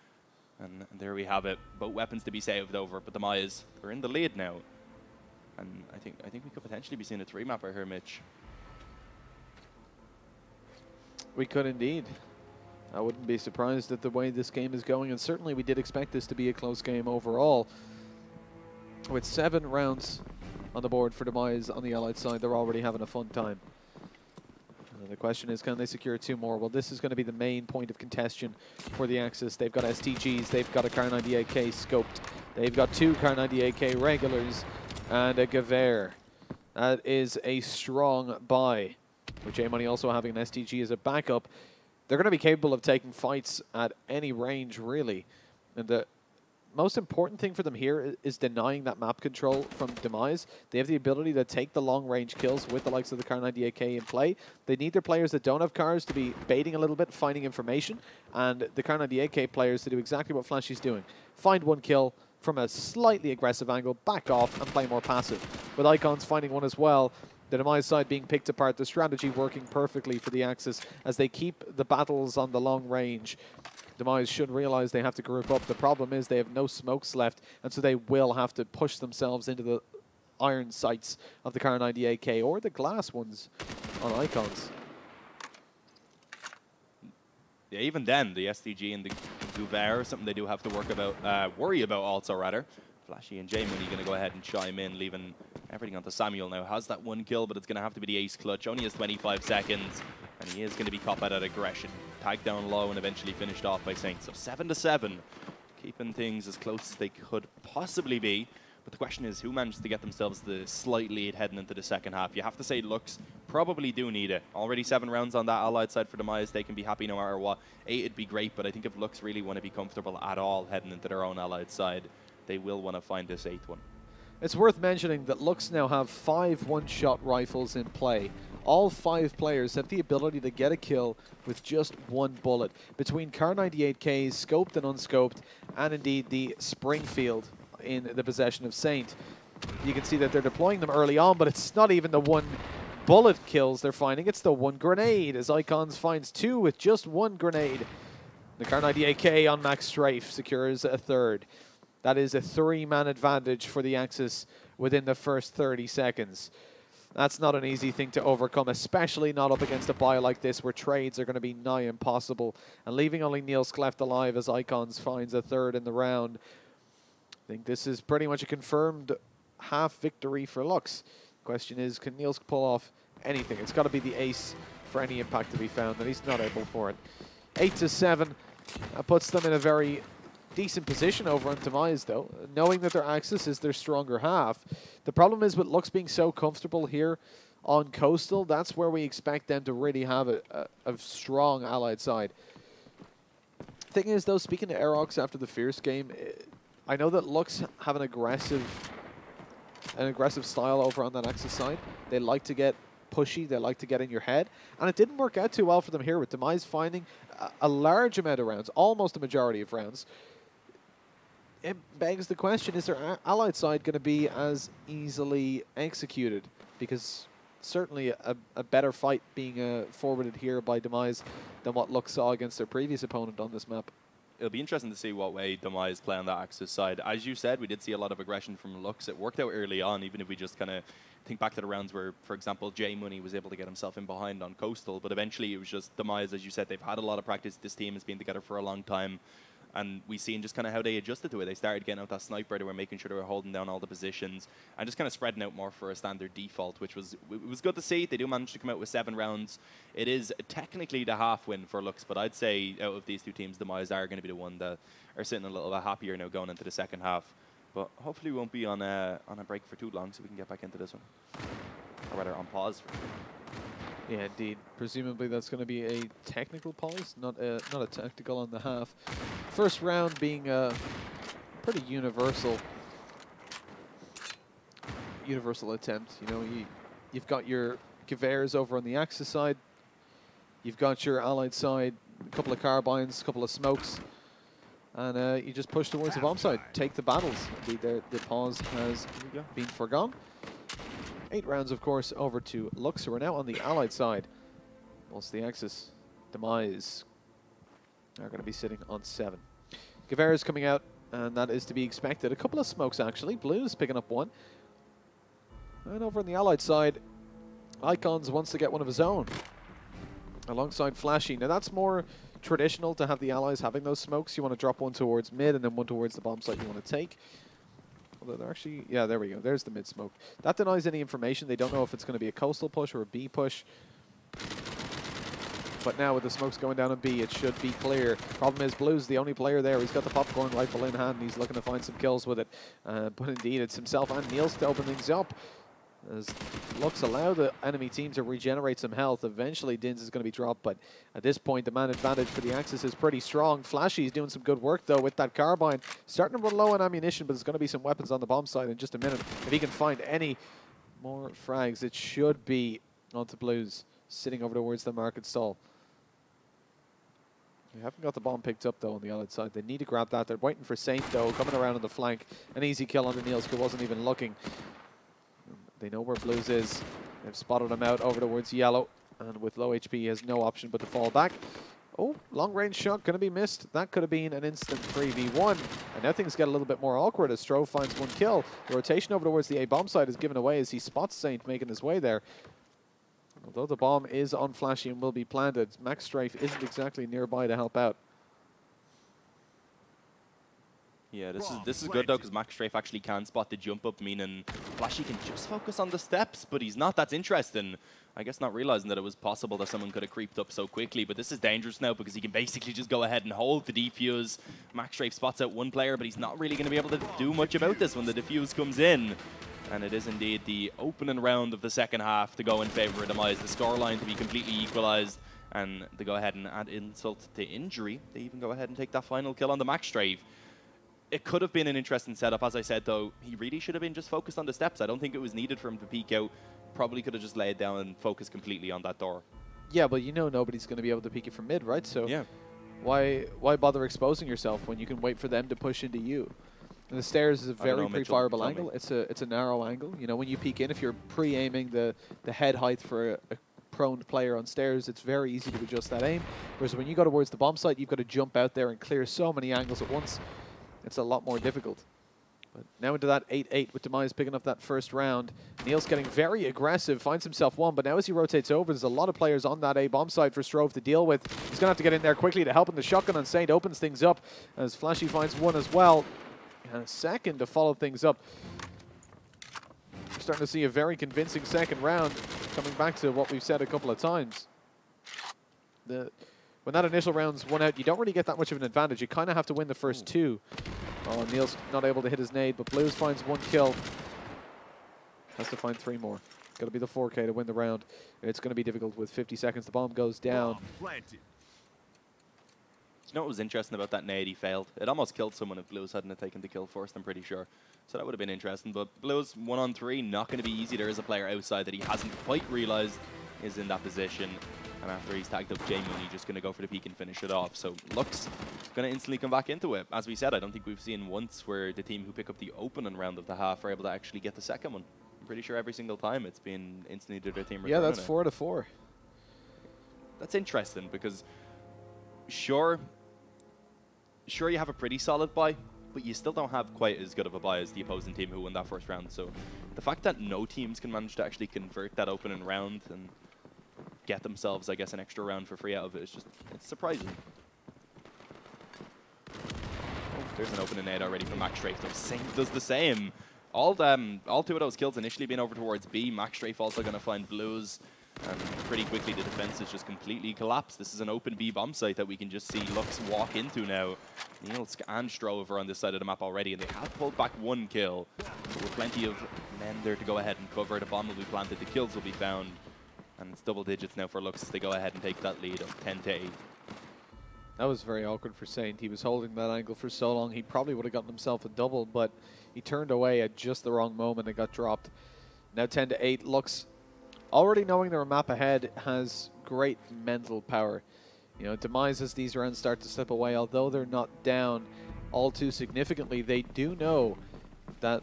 And there we have it. Both weapons to be saved over, but Demise, we're in the lead now. And I think we could potentially be seeing a 3-mapper here, Mitch. We could indeed. I wouldn't be surprised at the way this game is going, and certainly we did expect this to be a close game overall. With 7 rounds on the board for Demise on the Allied side, they're already having a fun time. The question is, can they secure 2 more? Well, this is going to be the main point of contention for the Axis. They've got STGs, they've got a Kar 98K scoped, they've got 2 Kar 98K regulars, and a Gewehr. That is a strong buy. With J-Money also having an STG as a backup, they're going to be capable of taking fights at any range, really. And the most important thing for them here is denying that map control from Demise. They have the ability to take the long-range kills with the likes of the Kar 98K in play. They need their players that don't have cars to be baiting a little bit, finding information, and the Kar 98K players to do exactly what Flashy's doing. Find 1 kill from a slightly aggressive angle, back off, and play more passive. With Icons finding 1 as well, the Demise side being picked apart, the strategy working perfectly for the Axis as they keep the battles on the long range. Demise should realize they have to group up. The problem is they have no smokes left, and so they will have to push themselves into the iron sights of the Kar 98K or the glass ones on Icons. Yeah, even then, the STG and the Gewehr, something they do have to worry about also, rather. Flashy and J-Money going to go ahead and chime in, leaving everything onto Samuel now. Has that 1 kill, but it's going to have to be the ace clutch. Only has 25 seconds, and he is going to be caught by that aggression. Tagged down low and eventually finished off by Saint. So 7-7, keeping things as close as they could possibly be. But the question is, who managed to get themselves the slight lead heading into the second half? You have to say Lux probably do need it. Already 7 rounds on that Allied side for Demise. They can be happy no matter what. 8 would be great, but I think if Lux really want to be comfortable at all heading into their own Allied side, they will want to find this 8th one. It's worth mentioning that Lux now have 5 one-shot rifles in play. All 5 players have the ability to get a kill with just 1 bullet. Between Kar 98Ks, scoped and unscoped, and indeed the Springfield in the possession of Saint. You can see that they're deploying them early on, but it's not even the 1 bullet kills they're finding, it's the 1 grenade, as Icons finds 2 with just 1 grenade. The Kar 98K on Max Strafe secures a 3rd. That is a 3-man advantage for the Axis within the first 30 seconds. That's not an easy thing to overcome, especially not up against a buy like this where trades are going to be nigh impossible. And leaving only Niels Cleft alive as Icons finds a 3rd in the round. I think this is pretty much a confirmed half victory for Lux. Question is, can Niels pull off anything? It's got to be the ace for any impact to be found, and he's not able for it. 8-7, that puts them in a very decent position over on Demise, though, knowing that their Axis is their stronger half. The problem is with Lux being so comfortable here on Coastal, that's where we expect them to really have a strong Allied side. Thing is, though, speaking to Aerox after the Fierce game, I know that Lux have an aggressive style over on that Axis side. They like to get pushy, they like to get in your head, and it didn't work out too well for them here with Demise finding a large amount of rounds, almost a majority of rounds. It begs the question, is their Allied side going to be as easily executed? Because certainly a better fight being forwarded here by Demise than what Lux saw against their previous opponent on this map. It'll be interesting to see what way Demise play on that Axis side. As you said, we did see a lot of aggression from Lux. It worked out early on, even if we just kind of think back to the rounds where, for example, J-Money was able to get himself in behind on Coastal, but eventually it was just Demise, as you said, they've had a lot of practice. This team has been together for a long time. And we've seen just kind of how they adjusted to it. They started getting out that sniper. They were making sure they were holding down all the positions and just kind of spreading out more for a standard default, which was good to see. They do manage to come out with 7 rounds. It is technically the half win for Lux, but I'd say out of these 2 teams, Demise are going to be the one that are sitting a little bit happier now going into the second half. But hopefully we won't be on a break for too long, so we can get back into this one. Or rather, on pause. Yeah, indeed. Presumably that's going to be a technical pause, not a tactical on the half. First round being a pretty universal attempt. You know, you've got your Gewehrs over on the Axis side. You've got your Allied side, a couple of carbines, a couple of smokes, and you just push towards the bomb side. Take the battles. Indeed, the pause has been forgone. 8 rounds, of course, over to Lux, who are now on the Allied side. Whilst the Axis, Demise, are going to be sitting on 7. Gewehr is coming out, and that is to be expected. A couple of smokes, actually. Blue's picking up 1. And over on the Allied side, Icons wants to get one of his own. alongside Flashy. Now that's more traditional to have the allies having those smokes. You want to drop one towards mid and then one towards the bomb site you want to take. Although they're actually, yeah, there we go. There's the mid smoke. That denies any information. They don't know if it's going to be a coastal push or a B push. But now with the smokes going down on B, it should be clear. Problem is, Blue's the only player there. He's got the popcorn rifle in hand, and he's looking to find some kills with it. But indeed, it's himself and Niels to open things up. As Lux allow the enemy team to regenerate some health. Eventually, Dins is going to be dropped, but at this point, the man advantage for the Axis is pretty strong. Flashy's doing some good work, though, with that carbine. Starting to run low on ammunition, but there's going to be some weapons on the bomb site in just a minute. If he can find any more frags, it should be onto Blues, sitting over towards the market stall. They haven't got the bomb picked up, though, on the other side. They need to grab that. They're waiting for Saint, though, coming around on the flank. An easy kill on the Niels, who wasn't even looking. They know where Blues is. They've spotted him out over towards Yellow. And with low HP, he has no option but to fall back. Oh, long-range shot going to be missed. That could have been an instant 3v1. And now things get a little bit more awkward as Strove finds one kill. The rotation over towards the A bomb side is given away as he spots Saint making his way there. Although the bomb is on Flashy and will be planted, Max Strafe isn't exactly nearby to help out. Yeah, this is good though, because Max Strafe actually can spot the jump up, meaning Flashy can just focus on the steps, but he's not. That's interesting. I guess not realizing that it was possible that someone could have creeped up so quickly, but this is dangerous now because he can basically just go ahead and hold the defuse. Max Strafe spots out one player, but he's not really going to be able to do much about this when the defuse comes in. And it is indeed the opening round of the second half to go in favor of Demise. The scoreline to be completely equalized, and they go ahead and add insult to injury. They even go ahead and take that final kill on the Max Strafe. It could have been an interesting setup. As I said, though, he really should have been just focused on the steps. I don't think it was needed for him to peek out. Probably could have just laid down and focused completely on that door. Yeah, but you know nobody's going to be able to peek it from mid, right? So yeah, why bother exposing yourself when you can wait for them to push into you? And the stairs is a very pre-fireable angle. It's a narrow angle. You know, when you peek in, if you're pre-aiming the head height for a prone player on stairs, it's very easy to adjust that aim. Whereas when you go towards the bomb site, you've got to jump out there and clear so many angles at once. It's a lot more difficult. But now into that 8-8 with Demise picking up that first round. Niels getting very aggressive, finds himself one, but now as he rotates over, there's a lot of players on that A bomb side for Strove to deal with. He's going to have to get in there quickly to help him. The shotgun on Saint opens things up as Flashy finds one as well. And a second to follow things up. We're starting to see a very convincing second round, coming back to what we've said a couple of times. When that initial round's won out, you don't really get that much of an advantage. You kind of have to win the first two. Oh, Niels not able to hit his nade, but Blues finds one kill. Has to find three more. Got to be the 4K to win the round. It's going to be difficult with 50 seconds. The bomb goes down. You know what was interesting about that nade? He failed. It almost killed someone if Blues hadn't taken the kill first, I'm pretty sure. So that would have been interesting. But Blues 1-on-3, not going to be easy. There is a player outside that he hasn't quite realized is in that position. And after he's tagged up J Mooney, just going to go for the peek and finish it off. So Lux going to instantly come back into it. As we said, I don't think we've seen once where the team who pick up the opening round of the half are able to actually get the second one. I'm pretty sure every single time it's been instantly to their team. Yeah, that's 4-4. That's interesting because sure you have a pretty solid buy, but you still don't have quite as good of a buy as the opposing team who won that first round. So the fact that no teams can manage to actually convert that opening round and get themselves, I guess, an extra round for free out of it is just, it's surprising. Oh, there's an opening nade already from Max Strafe. Saint does the same. All two of those kills initially being over towards B. Max Strafe also going to find Blues. And pretty quickly the defense is just completely collapsed. This is an open B bomb site that we can just see Lux walk into now. Niels and Strove are on this side of the map already, and they have pulled back one kill. But with plenty of men there to go ahead and cover, the bomb will be planted, the kills will be found. And it's double digits now for Lux as they go ahead and take that lead of 10-8. That was very awkward for Saint. He was holding that angle for so long, he probably would have gotten himself a double, but he turned away at just the wrong moment and got dropped. Now 10-8, Lux, already knowing their map ahead, has great mental power. You know, Demise as these rounds start to slip away, although they're not down all too significantly, they do know that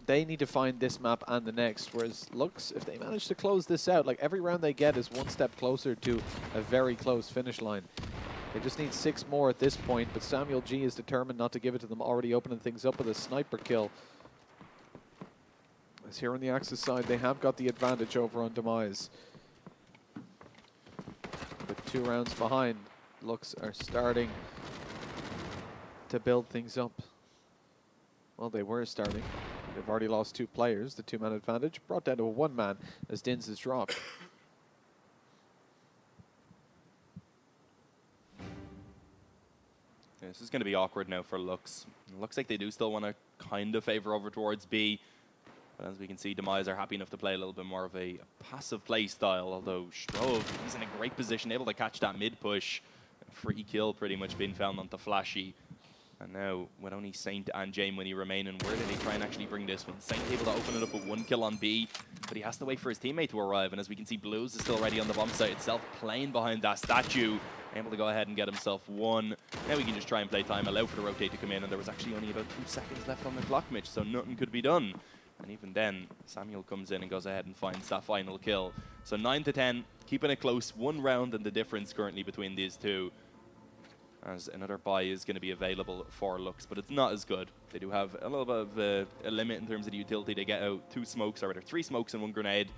they need to find this map and the next, whereas Lux, if they manage to close this out, like every round they get is one step closer to a very close finish line. They just need 6 more at this point, but Samuel G is determined not to give it to them, already opening things up with a sniper kill. As here on the Axis side, they have got the advantage over on Demise. 2 rounds behind. Lux are starting to build things up. Well, they were starting. They've already lost 2 players. The 2-man advantage brought down to a 1-man as Dins is dropped. Yeah, this is going to be awkward now for Lux. It looks like they do still want to kind of favor over towards B. But as we can see, Demise are happy enough to play a little bit more of a passive play style, although Strove, he's in a great position, able to catch that mid-push. Free kill pretty much being found onto Flashy. And now, with only Saint and J-Money remaining, where do they try and actually bring this one? Saint able to open it up with 1 kill on B, but he has to wait for his teammate to arrive. And as we can see, Blues is still ready on the bomb site itself, playing behind that statue. Able to go ahead and get himself 1. Now we can just try and play time, allow for the rotate to come in, and there was actually only about 2 seconds left on the clock, Mitch, so nothing could be done. And even then, Samuel comes in and goes ahead and finds that final kill. So 9 to 10, keeping it close, 1 round and the difference currently between these two. As another buy is going to be available for Lux, but it's not as good. They do have a little bit of a limit in terms of the utility. They get out 2 smokes, or rather 3 smokes and 1 grenade,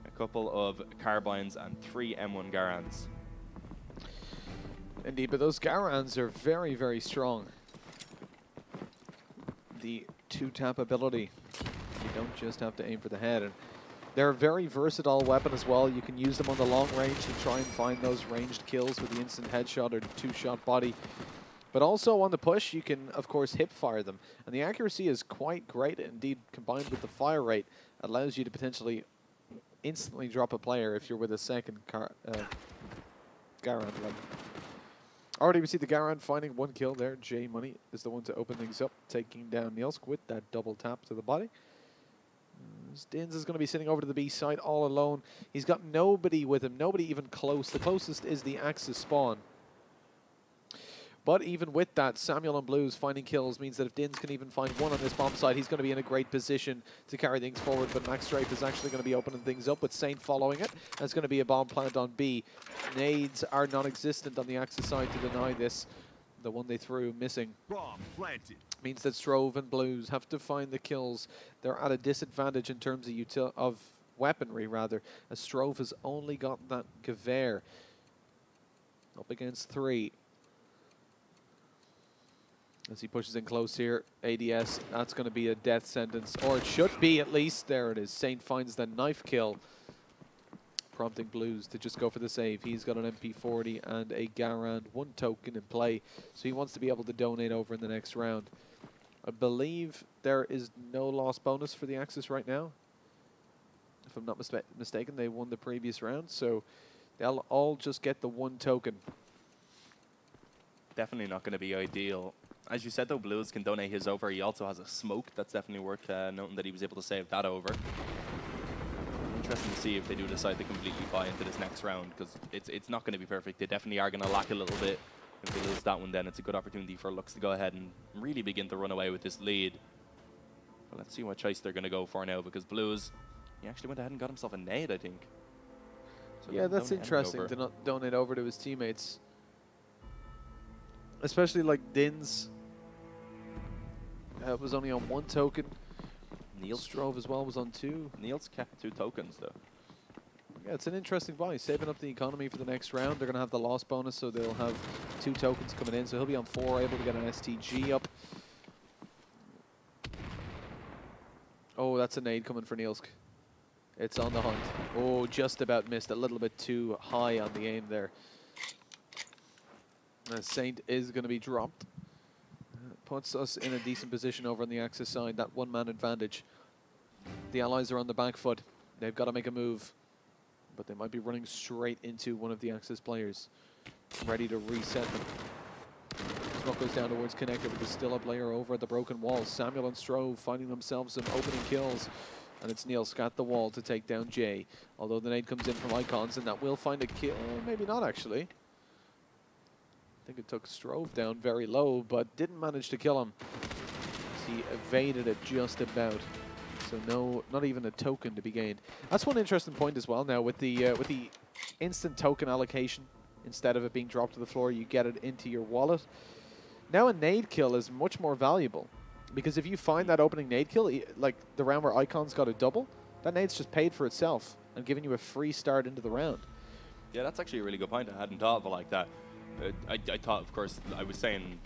a couple of carbines and 3 M1 Garans. Indeed, but those Garans are very, very strong. The 2-tap ability. You don't just have to aim for the head. And they're a very versatile weapon as well. You can use them on the long range to try and find those ranged kills with the instant headshot or the 2-shot body. But also on the push, you can, of course, hip fire them. And the accuracy is quite great. Indeed, combined with the fire rate, allows you to potentially instantly drop a player if you're with a second Garand. Already we see the Garand finding 1 kill there. J-Money is the one to open things up, taking down Nielsk with that double tap to the body. Dins is going to be sitting over to the B side all alone. He's got nobody with him, nobody even close. The closest is the Axis spawn. But even with that, Samuel and Blues finding kills means that if Dins can even find 1 on this bomb side, he's going to be in a great position to carry things forward. But Max Strafe is actually going to be opening things up with Saint following it. There's going to be a bomb plant on B. Nades are non-existent on the Axis side to deny this. The one they threw missing. Bomb planted. Means that Strove and Blues have to find the kills. They're at a disadvantage in terms of weaponry, rather, as Strove has only got that Gewehr. Up against 3. As he pushes in close here, ADS, that's going to be a death sentence, or it should be at least. There it is. Saint finds the knife kill, prompting Blues to just go for the save. He's got an MP40 and a Garand, 1 token in play, so he wants to be able to donate over in the next round. I believe there is no loss bonus for the Axis right now. If I'm not mistaken, they won the previous round, so they'll all just get the 1 token. Definitely not going to be ideal. As you said, though, Blues can donate his over. He also has a smoke. That's definitely worth noting that he was able to save that over. Interesting to see if they do decide to completely buy into this next round, because it's not going to be perfect. They definitely are going to lack a little bit. If they lose that one, then it's a good opportunity for Lux to go ahead and really begin to run away with this lead. But let's see what choice they're going to go for now, because Blues, he actually went ahead and got himself a nade, I think. So yeah, that's interesting to not donate over to his teammates. Especially like Dins. Was only on 1 token. Strove as well was on 2. Niels kept 2 tokens, though. Yeah, it's an interesting buy. Saving up the economy for the next round. They're going to have the loss bonus, so they'll have 2 tokens coming in. So he'll be on 4, able to get an STG up. Oh, that's a nade coming for Nielsk. It's on the hunt. Oh, just about missed. A little bit too high on the aim there. Saint is going to be dropped. Puts us in a decent position over on the Axis side. That 1-man advantage. The Allies are on the back foot. They've got to make a move. But they might be running straight into one of the Axis players. Ready to reset them. Smoke goes down towards Connector, but there's still a player over at the broken wall. Samuel and Strove finding themselves some opening kills. And it's Niels at the wall to take down Jay. Although the nade comes in from Icons, and that will find a kill. Maybe not, actually. I think it took Strove down very low, but didn't manage to kill him. He evaded it just about. So no, not even a token to be gained. That's one interesting point as well. Now with the instant token allocation, instead of it being dropped to the floor, you get it into your wallet. Now a nade kill is much more valuable, because if you find that opening nade kill, like the round where Icons got a double, that nade's just paid for itself and giving you a free start into the round. Yeah, that's actually a really good point. I hadn't thought of it like that. I thought, of course, I was saying,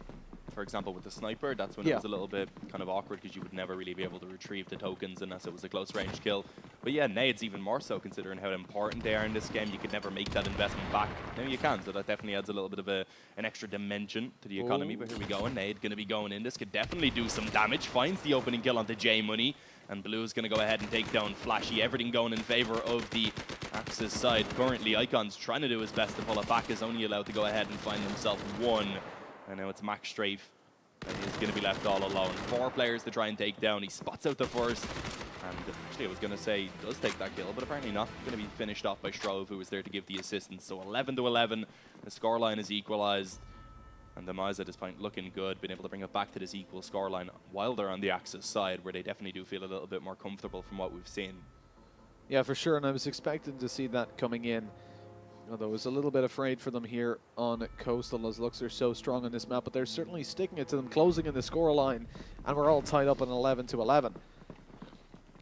for example, with the sniper, that's when it was a little bit kind of awkward because you would never really be able to retrieve the tokens unless it was a close range kill. But yeah, nades even more so considering how important they are in this game. You could never make that investment back. Now you can, so that definitely adds a little bit of an extra dimension to the economy. But here we go, a nade going to be going in. This could definitely do some damage. Finds the opening kill onto J Money. And Blue's going to go ahead and take down Flashy. Everything going in favor of the Axis side. Currently, Icon's trying to do his best to pull it back. Is only allowed to go ahead and find himself one. And now it's Max Strafe. And he's going to be left all alone. 4 players to try and take down. He spots out the first. And actually, I was going to say he does take that kill, but apparently not. Going to be finished off by Strove, who was there to give the assistance. So 11-11. The scoreline is equalized. And Demise at this point looking good, been able to bring it back to this equal scoreline while they're on the Axis side, where they definitely do feel a little bit more comfortable from what we've seen. Yeah, for sure, and I was expecting to see that coming in. Although I was a little bit afraid for them here on Coastal, as Lux are so strong on this map, but they're certainly sticking it to them, closing in the scoreline, and we're all tied up on 11-11.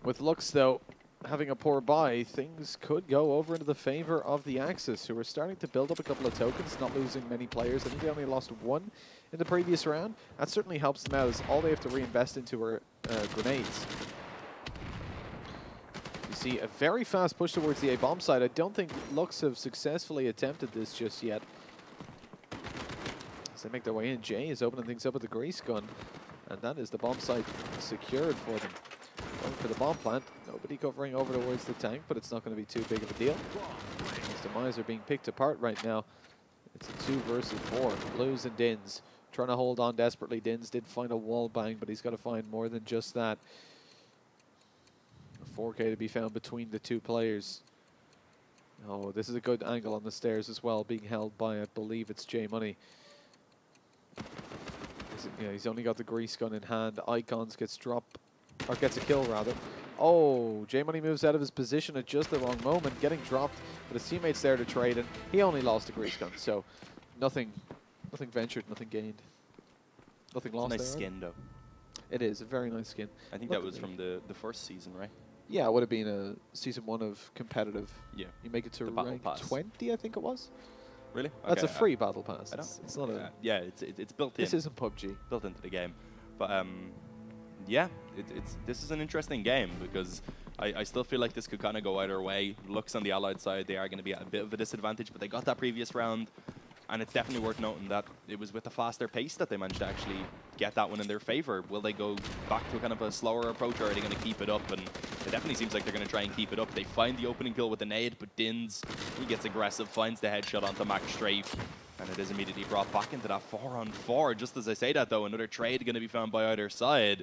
With Lux, though, having a poor buy, things could go over into the favor of the Axis, who are starting to build up a couple of tokens, not losing many players. I think they only lost 1 in the previous round. That certainly helps them out, as all they have to reinvest into are grenades. You see a very fast push towards the A-bomb side. I don't think Lux have successfully attempted this just yet. As they make their way in, Jay is opening things up with the grease gun, and that is the bomb site secured for them. Going for the bomb plant. Nobody covering over towards the tank, but it's not going to be too big of a deal. As Demise are being picked apart right now. It's a 2 versus 4. Blues and Dins trying to hold on desperately. Dins did find a wall bang, but he's got to find more than just that. A 4K to be found between the 2 players. Oh, this is a good angle on the stairs as well, being held by, I believe it's J Money. Yeah, he's only got the grease gun in hand. Icons gets dropped. Or gets a kill, rather. Oh, J Money moves out of his position at just the wrong moment, getting dropped, but his teammate's there to trade, and he only lost a grease gun, so nothing ventured, nothing gained. Nothing lost. It's a nice skin, though. It is, a very nice skin. I think that was from the first season, right? Yeah, it would have been a season 1 of competitive. Yeah. You make it to rank 20, I think it was. Really? That's a free battle pass. It's not a... Yeah, it's built in. This isn't PUBG. Built into the game. But yeah, this is an interesting game because I still feel like this could kind of go either way. Lux on the Allied side, they are going to be at a bit of a disadvantage, but they got that previous round, and it's definitely worth noting that it was with a faster pace that they managed to actually get that one in their favor. Will they go back to a kind of a slower approach, or are they going to keep it up? And it definitely seems like they're going to try and keep it up. They find the opening kill with the nade, but Dins, he gets aggressive, finds the headshot onto Max Strafe. And it is immediately brought back into that 4-on-4. Just as I say that, though, another trade going to be found by either side.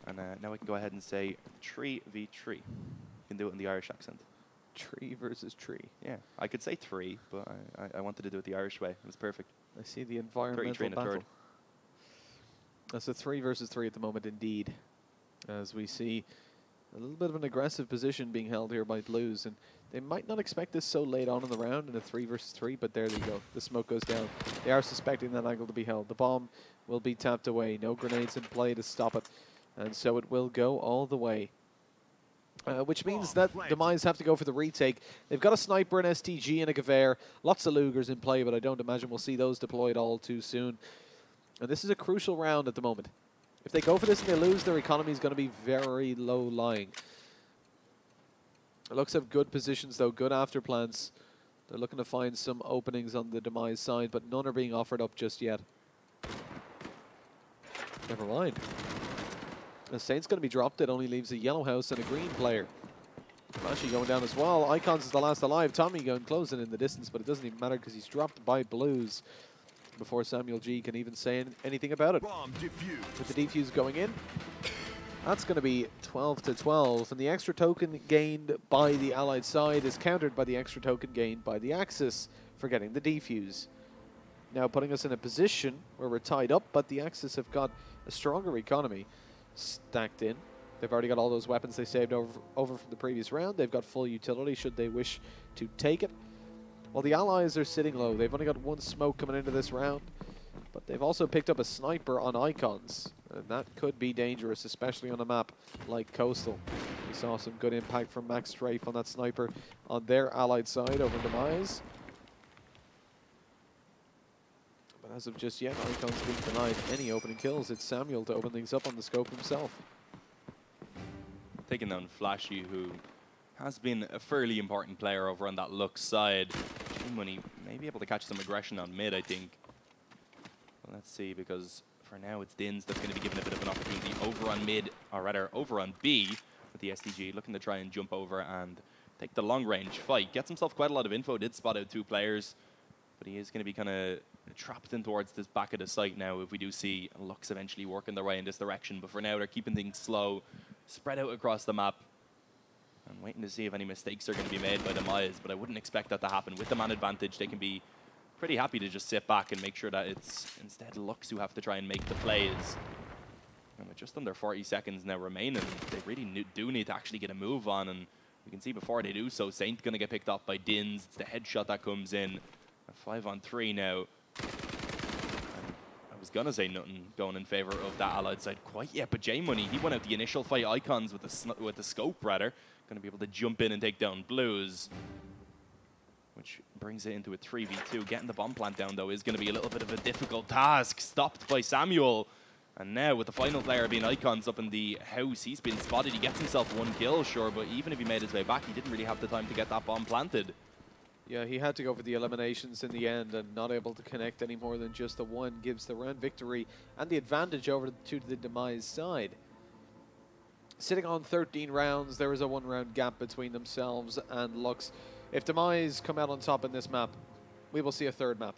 And now we can go ahead and say 3v3. You can do it in the Irish accent. Tree versus tree. Yeah, I could say 3, but I wanted to do it the Irish way. It was perfect. I see the environmental battle. That's a 3 versus 3 at the moment, indeed. As we see a little bit of an aggressive position being held here by Blues. And they might not expect this so late on in the round in a 3 versus 3, but there they go. The smoke goes down. They are suspecting that angle to be held. The bomb will be tapped away. No grenades in play to stop it. And so it will go all the way. Which means that Demise have to go for the retake. They've got a sniper, an STG, and a Gewehr. Lots of Lugers in play, but I don't imagine we'll see those deployed all too soon. And this is a crucial round at the moment. If they go for this and they lose, their economy is going to be very low-lying. It looks have good positions, though, good after plans. They're looking to find some openings on the Demise side, but none are being offered up just yet. Never mind. The Saint's going to be dropped. It only leaves a yellow house and a green player. Flashy going down as well. Icons is the last alive. Tommy going closing in the distance, but it doesn't even matter because he's dropped by Blues before Samuel G can even say anything about it. Bomb defused. With the defuse going in, that's going to be 12-12, and the extra token gained by the Allied side is countered by the extra token gained by the Axis for getting the defuse. Now putting us in a position where we're tied up, but the Axis have got a stronger economy stacked in. They've already got all those weapons they saved over from the previous round. They've got full utility should they wish to take it. While the Allies are sitting low. They've only got 1 smoke coming into this round, but they've also picked up a sniper on Icons, and that could be dangerous, especially on a map like Coastal. saw some good impact from Max Strafe on that sniper on their allied side over Demise. But as of just yet, Icon's being denied any opening kills. It's Samuel to open things up on the scope himself. Taking down Flashy, who has been a fairly important player over on that Lux side. Money may be able to catch some aggression on mid, I think. But let's see, because for now it's Dins that's going to be given a bit of an opportunity over on mid, or rather over on B with the SDG, looking to try and jump over and take the long range fight. Gets himself quite a lot of info, did spot out 2 players, but he is going to be kind of trapped in towards this back of the site now if we do see Lux eventually working their way in this direction. But for now, they're keeping things slow, spread out across the map. I'm waiting to see if any mistakes are going to be made by Demise, but I wouldn't expect that to happen. With the man advantage, they can be pretty happy to just sit back and make sure that it's instead Lux who have to try and make the plays. And with just under 40 seconds now remaining, they really do need to actually get a move on. And you can see before they do so, Saint going to get picked off by Dins. It's the headshot that comes in. A 5-on-3 now. I was going to say nothing going in favor of that allied side quite yet, but J-Money, he went out the initial fight Icons with the scope, rather. Going to be able to jump in and take down Blues, which brings it into a 3v2. Getting the bomb plant down, though, is going to be a little bit of a difficult task. Stopped by Samuel. And now, with the final player being Icons up in the house, he's been spotted. He gets himself 1 kill, sure, but even if he made his way back, he didn't really have the time to get that bomb planted. Yeah, he had to go for the eliminations in the end, and not able to connect any more than just the 1 gives the round victory and the advantage over to the Demise side. Sitting on 13 rounds, there is a 1-round gap between themselves and Lux. If Demise come out on top in this map, we will see a 3rd map.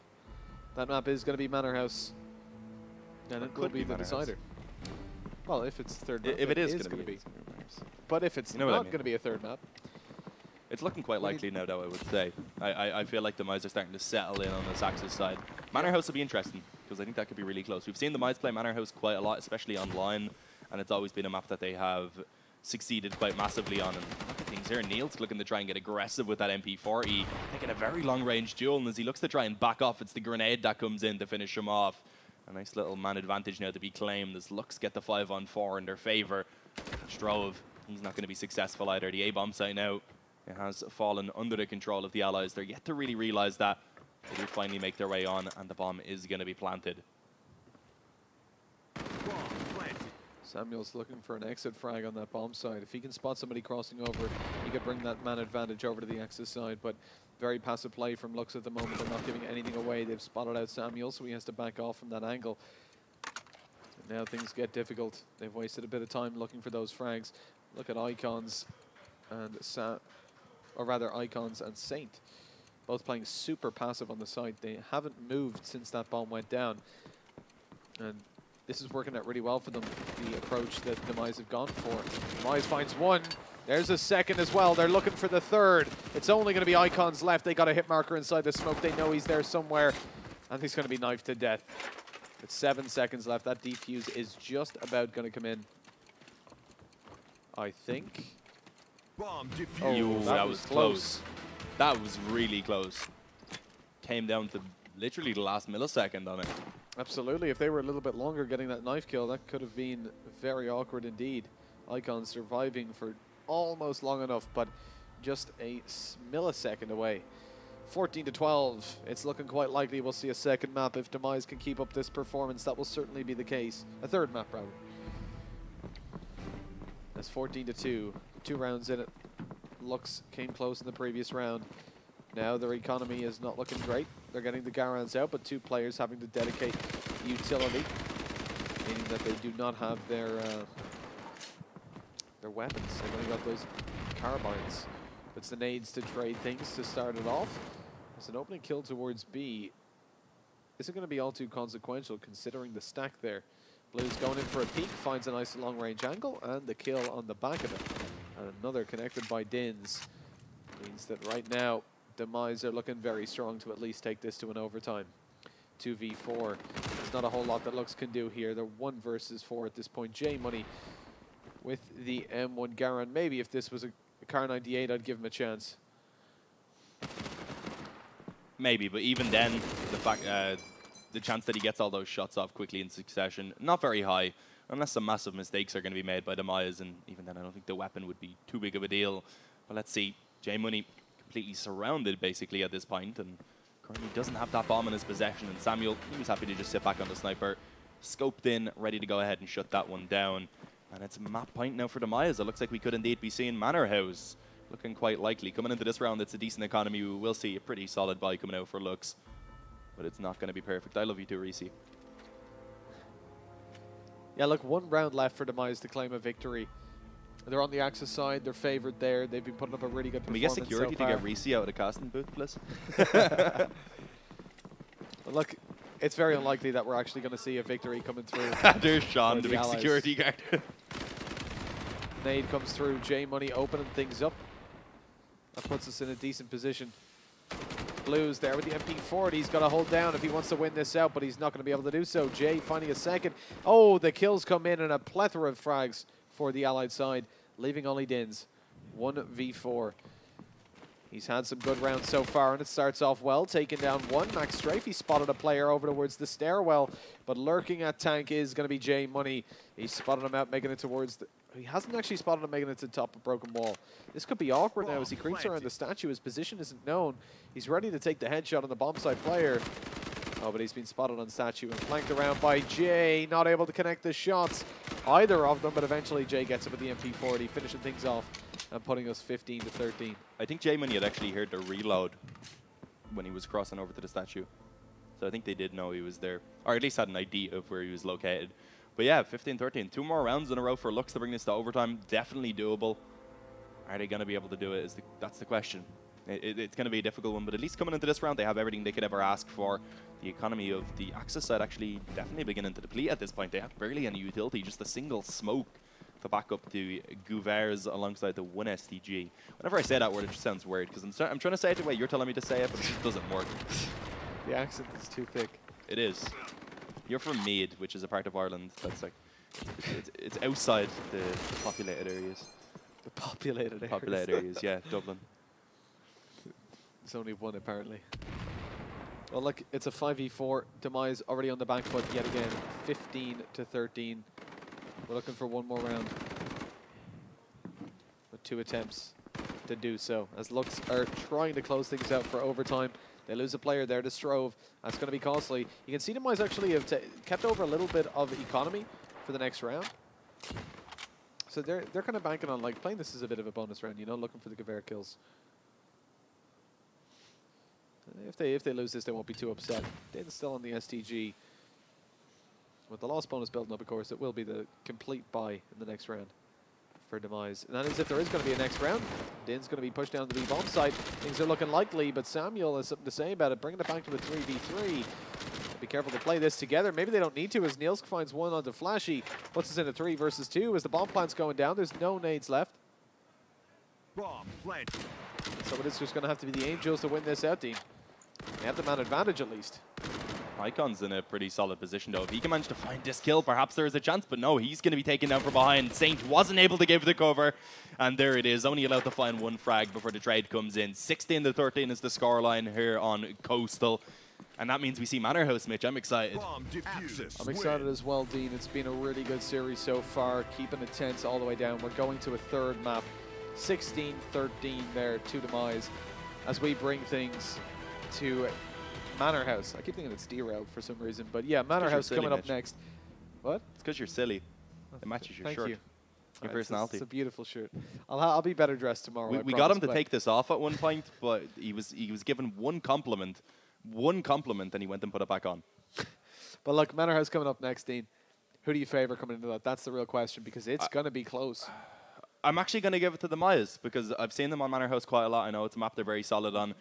That map is going to be Manor House, and it will be the decider. Well, if it's 3rd map, if it is going to be. But if it's not going to be a 3rd map, it's looking quite likely now, though, I would say. I feel like the Demise are starting to settle in on this Axis side. Manor House will be interesting, because I think that could be really close. We've seen the Demise play Manor House quite a lot, especially online, and it's always been a map that they have succeeded quite massively on. And look at things here. Neil's looking to try and get aggressive with that MP40, taking a very long-range duel, and as he looks to try and back off, it's the grenade that comes in to finish him off. A nice little man advantage now to be claimed as Lux get the 5-on-4 in their favor. Strove, he's not going to be successful either. The A-bomb site now, it has fallen under the control of the Allies. They're yet to really realize that. They do finally make their way on, and the bomb is going to be planted. Samuel's looking for an exit frag on that bomb side. If he can spot somebody crossing over, he could bring that man advantage over to the Axis side, but very passive play from Lux at the moment. They're not giving anything away. They've spotted out Samuel, so he has to back off from that angle. And now things get difficult. They've wasted a bit of time looking for those frags. Look at Icons and Icons and Saint, both playing super passive on the side. They haven't moved since that bomb went down, and this is working out really well for them, the approach that Demise have gone for. Demise finds 1. There's a 2nd as well. They're looking for the 3rd. It's only going to be Icons left. They got a hit marker inside the smoke. They know he's there somewhere, and he's going to be knifed to death. With 7 seconds left, that defuse is just about going to come in, I think. Bomb Oh, that was close. That was really close. Came down to literally the last millisecond on it. Absolutely. If they were a little bit longer getting that knife kill, that could have been very awkward indeed. Icon surviving for almost long enough, but just a millisecond away. 14-12. It's looking quite likely we'll see a 2nd map. If Demise can keep up this performance, that will certainly be the case. A 3rd map, rather. That's 14-2. 2 rounds in it. Lux came close in the previous round. Now their economy is not looking great. They're getting the Garans out, but 2 players having to dedicate utility, meaning that they do not have their weapons. They've only got those carbines. It's the nades to trade things to start it off. It's an opening kill towards B. Isn't going to be all too consequential considering the stack there. Blue's going in for a peek, finds a nice long-range angle, and the kill on the back of it. And another connected by Dins. Means that right now, Demise are looking very strong to at least take this to an overtime. 2v4. There's not a whole lot that Lux can do here. They're 1 versus 4 at this point. J-Money with the M1 Garan. Maybe if this was a Car 98, I'd give him a chance. Maybe, but even then, the fact, the chance that he gets all those shots off quickly in succession, not very high. unless some massive mistakes are going to be made by Demise, and even then I don't think the weapon would be too big of a deal. But let's see. J Money completely surrounded basically at this point, and currently doesn't have that bomb in his possession. And Samuel, he was happy to just sit back on the sniper, scoped in, ready to go ahead and shut that one down. And it's map point now for Demise. It looks like we could indeed be seeing Manor House. Looking quite likely. Coming into this round, it's a decent economy. We will see a pretty solid buy coming out for Lux. But it's not going to be perfect. I love you too, Reese. Yeah, look, 1 round left for Demise to claim a victory. They're on the Axis side. They're favored there. They've been putting up a really good performance. Can we get security to get Reese out of the casting booth, please? Look, it's very unlikely that we're actually going to see a victory coming through. There's Sean, the big Allies. security guard. Nade comes through. J Money opening things up. That puts us in a decent position. Blues there with the MP40. He's got to hold down if he wants to win this out, but he's not going to be able to do so. Jay finding a second. Oh, the kills come in and a plethora of frags for the Allied side, leaving only Dins. 1v4. He's had some good rounds so far, and it starts off well, taking down 1. Max Strafe, he spotted a player over towards the stairwell, but lurking at tank is going to be J Money. He spotted him out, making it towards the... He hasn't actually spotted him making it to the top of Broken Wall. This could be awkward now as he creeps around the statue. His position isn't known. He's ready to take the headshot on the bomb site player. Oh, but he's been spotted on statue and flanked around by Jay. Not able to connect the shots, either of them, but eventually Jay gets it with the MP40, finishing things off and putting us 15 to 13. I think J Money had actually heard the reload when he was crossing over to the statue. So I think they did know he was there, or at least had an idea of where he was located. But yeah, 15-13. 2 more rounds in a row for Lux to bring this to overtime. Definitely doable. Are they going to be able to do it? That's the question. It's going to be a difficult one, but at least coming into this round, they have everything they could ever ask for. The economy of the Axis side actually definitely beginning to deplete at this point. They have barely any utility, just a single smoke to back up the Gouvers alongside the 1 STG. Whenever I say that word, it just sounds weird, because I'm trying to say it the way you're telling me to say it, but it just doesn't work. The accent is too thick. It is. You're from Meath, which is a part of Ireland that's like, it's outside the populated areas. The populated areas. Populated areas, yeah, Dublin. There's only 1 apparently. Well, look, it's a 5v4. Demise already on the back foot yet again. 15 to 13. We're looking for 1 more round. With 2 attempts to do so. As Lux are trying to close things out for overtime. They lose a player there to Strove. That's going to be costly. You can see Demise actually have kept over a little bit of economy for the next round. So they're kind of banking on like playing this as a bit of a bonus round, you know, looking for the Gewehr kills. If they lose this, they won't be too upset. Dane's still on the STG. With the loss bonus building up, of course, it will be the complete buy in the next round for Demise. And that is if there is going to be a next round. Din's going to be pushed down to the bomb site. Things are looking likely, but Samuel has something to say about it, bringing it back to a 3v3. Be careful to play this together. Maybe they don't need to as Niels finds 1 onto Flashy. Puts us in a 3 versus 2 as the bomb plant's going down. There's no nades left. Bomb planted. So it is just going to have to be the Angels to win this out, Dean. They have the man advantage at least. Icon's in a pretty solid position though. If he can manage to find this kill, perhaps there is a chance, but no, he's going to be taken down from behind. Saint wasn't able to give the cover, and there it is. Only allowed to find 1 frag before the trade comes in. 16 to 13 is the scoreline here on Coastal, and that means we see Manor House, Mitch. I'm excited. Bomb defused. I'm excited as well, Dean. It's been a really good series so far, keeping it tense all the way down. We're going to a 3rd map. 16-13 there to Demise as we bring things to Manor House. I keep thinking it's derailed for some reason, but yeah, Manor House coming up next. What? It's because you're silly. It matches your Thank shirt. you. Your personality. It's a beautiful shirt. I'll be better dressed tomorrow. We got him to take this off at one point, but he was given one compliment, and he went and put it back on. But look, Manor House coming up next, Dean. Who do you favor coming into that? That's the real question because it's going to be close. I'm actually going to give it to the Mayas because I've seen them on Manor House quite a lot. I know it's a map they're very solid on.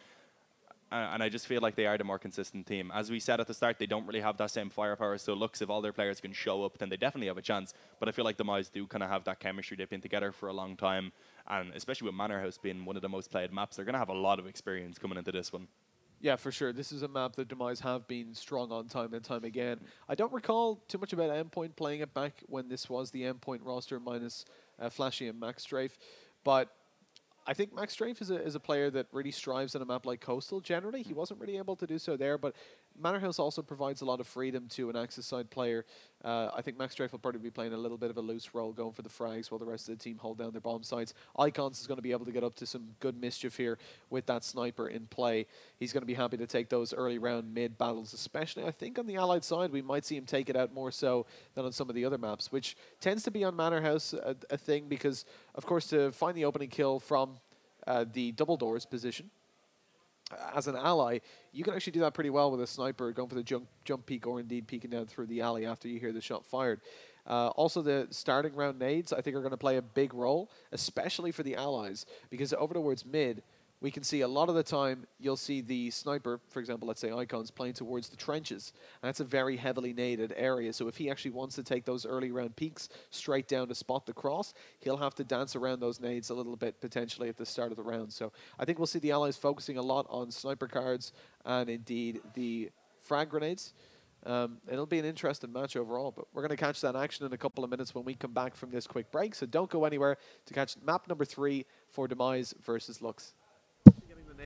And I just feel like they are the more consistent team. As we said at the start, they don't really have that same firepower. So Lux, if all their players can show up, then they definitely have a chance. But I feel like the Mice do kind of have that chemistry. They've been together for a long time. And especially with Manor House being one of the most played maps, they're going to have a lot of experience coming into this one. Yeah, for sure. This is a map that Demise have been strong on time and time again. I don't recall too much about Endpoint playing it back when this was the Endpoint roster minus Flashy and Max Strafe. But I think Max Strafe is a player that really strives on a map like Coastal generally. He wasn't really able to do so there, but Manor House also provides a lot of freedom to an Axis side player. I think Max Strafe will probably be playing a little bit of a loose role, going for the frags while the rest of the team hold down their bomb sites. Icons is going to be able to get up to some good mischief here with that sniper in play. He's going to be happy to take those early round mid battles, especially I think on the Allied side we might see him take it out more so than on some of the other maps, which tends to be on Manor House a thing because, of course, to find the opening kill from the double doors position, as an ally, you can actually do that pretty well with a sniper going for the jump peek or indeed peeking down through the alley after you hear the shot fired. Also, the starting round nades, I think, are going to play a big role, especially for the allies, because over towards mid, we can see a lot of the time you'll see the sniper, for example, let's say Icons, playing towards the trenches. And that's a very heavily naded area. So if he actually wants to take those early round peaks straight down to spot the cross, he'll have to dance around those nades a little bit potentially at the start of the round. So I think we'll see the allies focusing a lot on sniper cards and indeed the frag grenades. It'll be an interesting match overall, but we're going to catch that action in a couple of minutes when we come back from this quick break. So don't go anywhere to catch map number 3 for Demise versus Lux.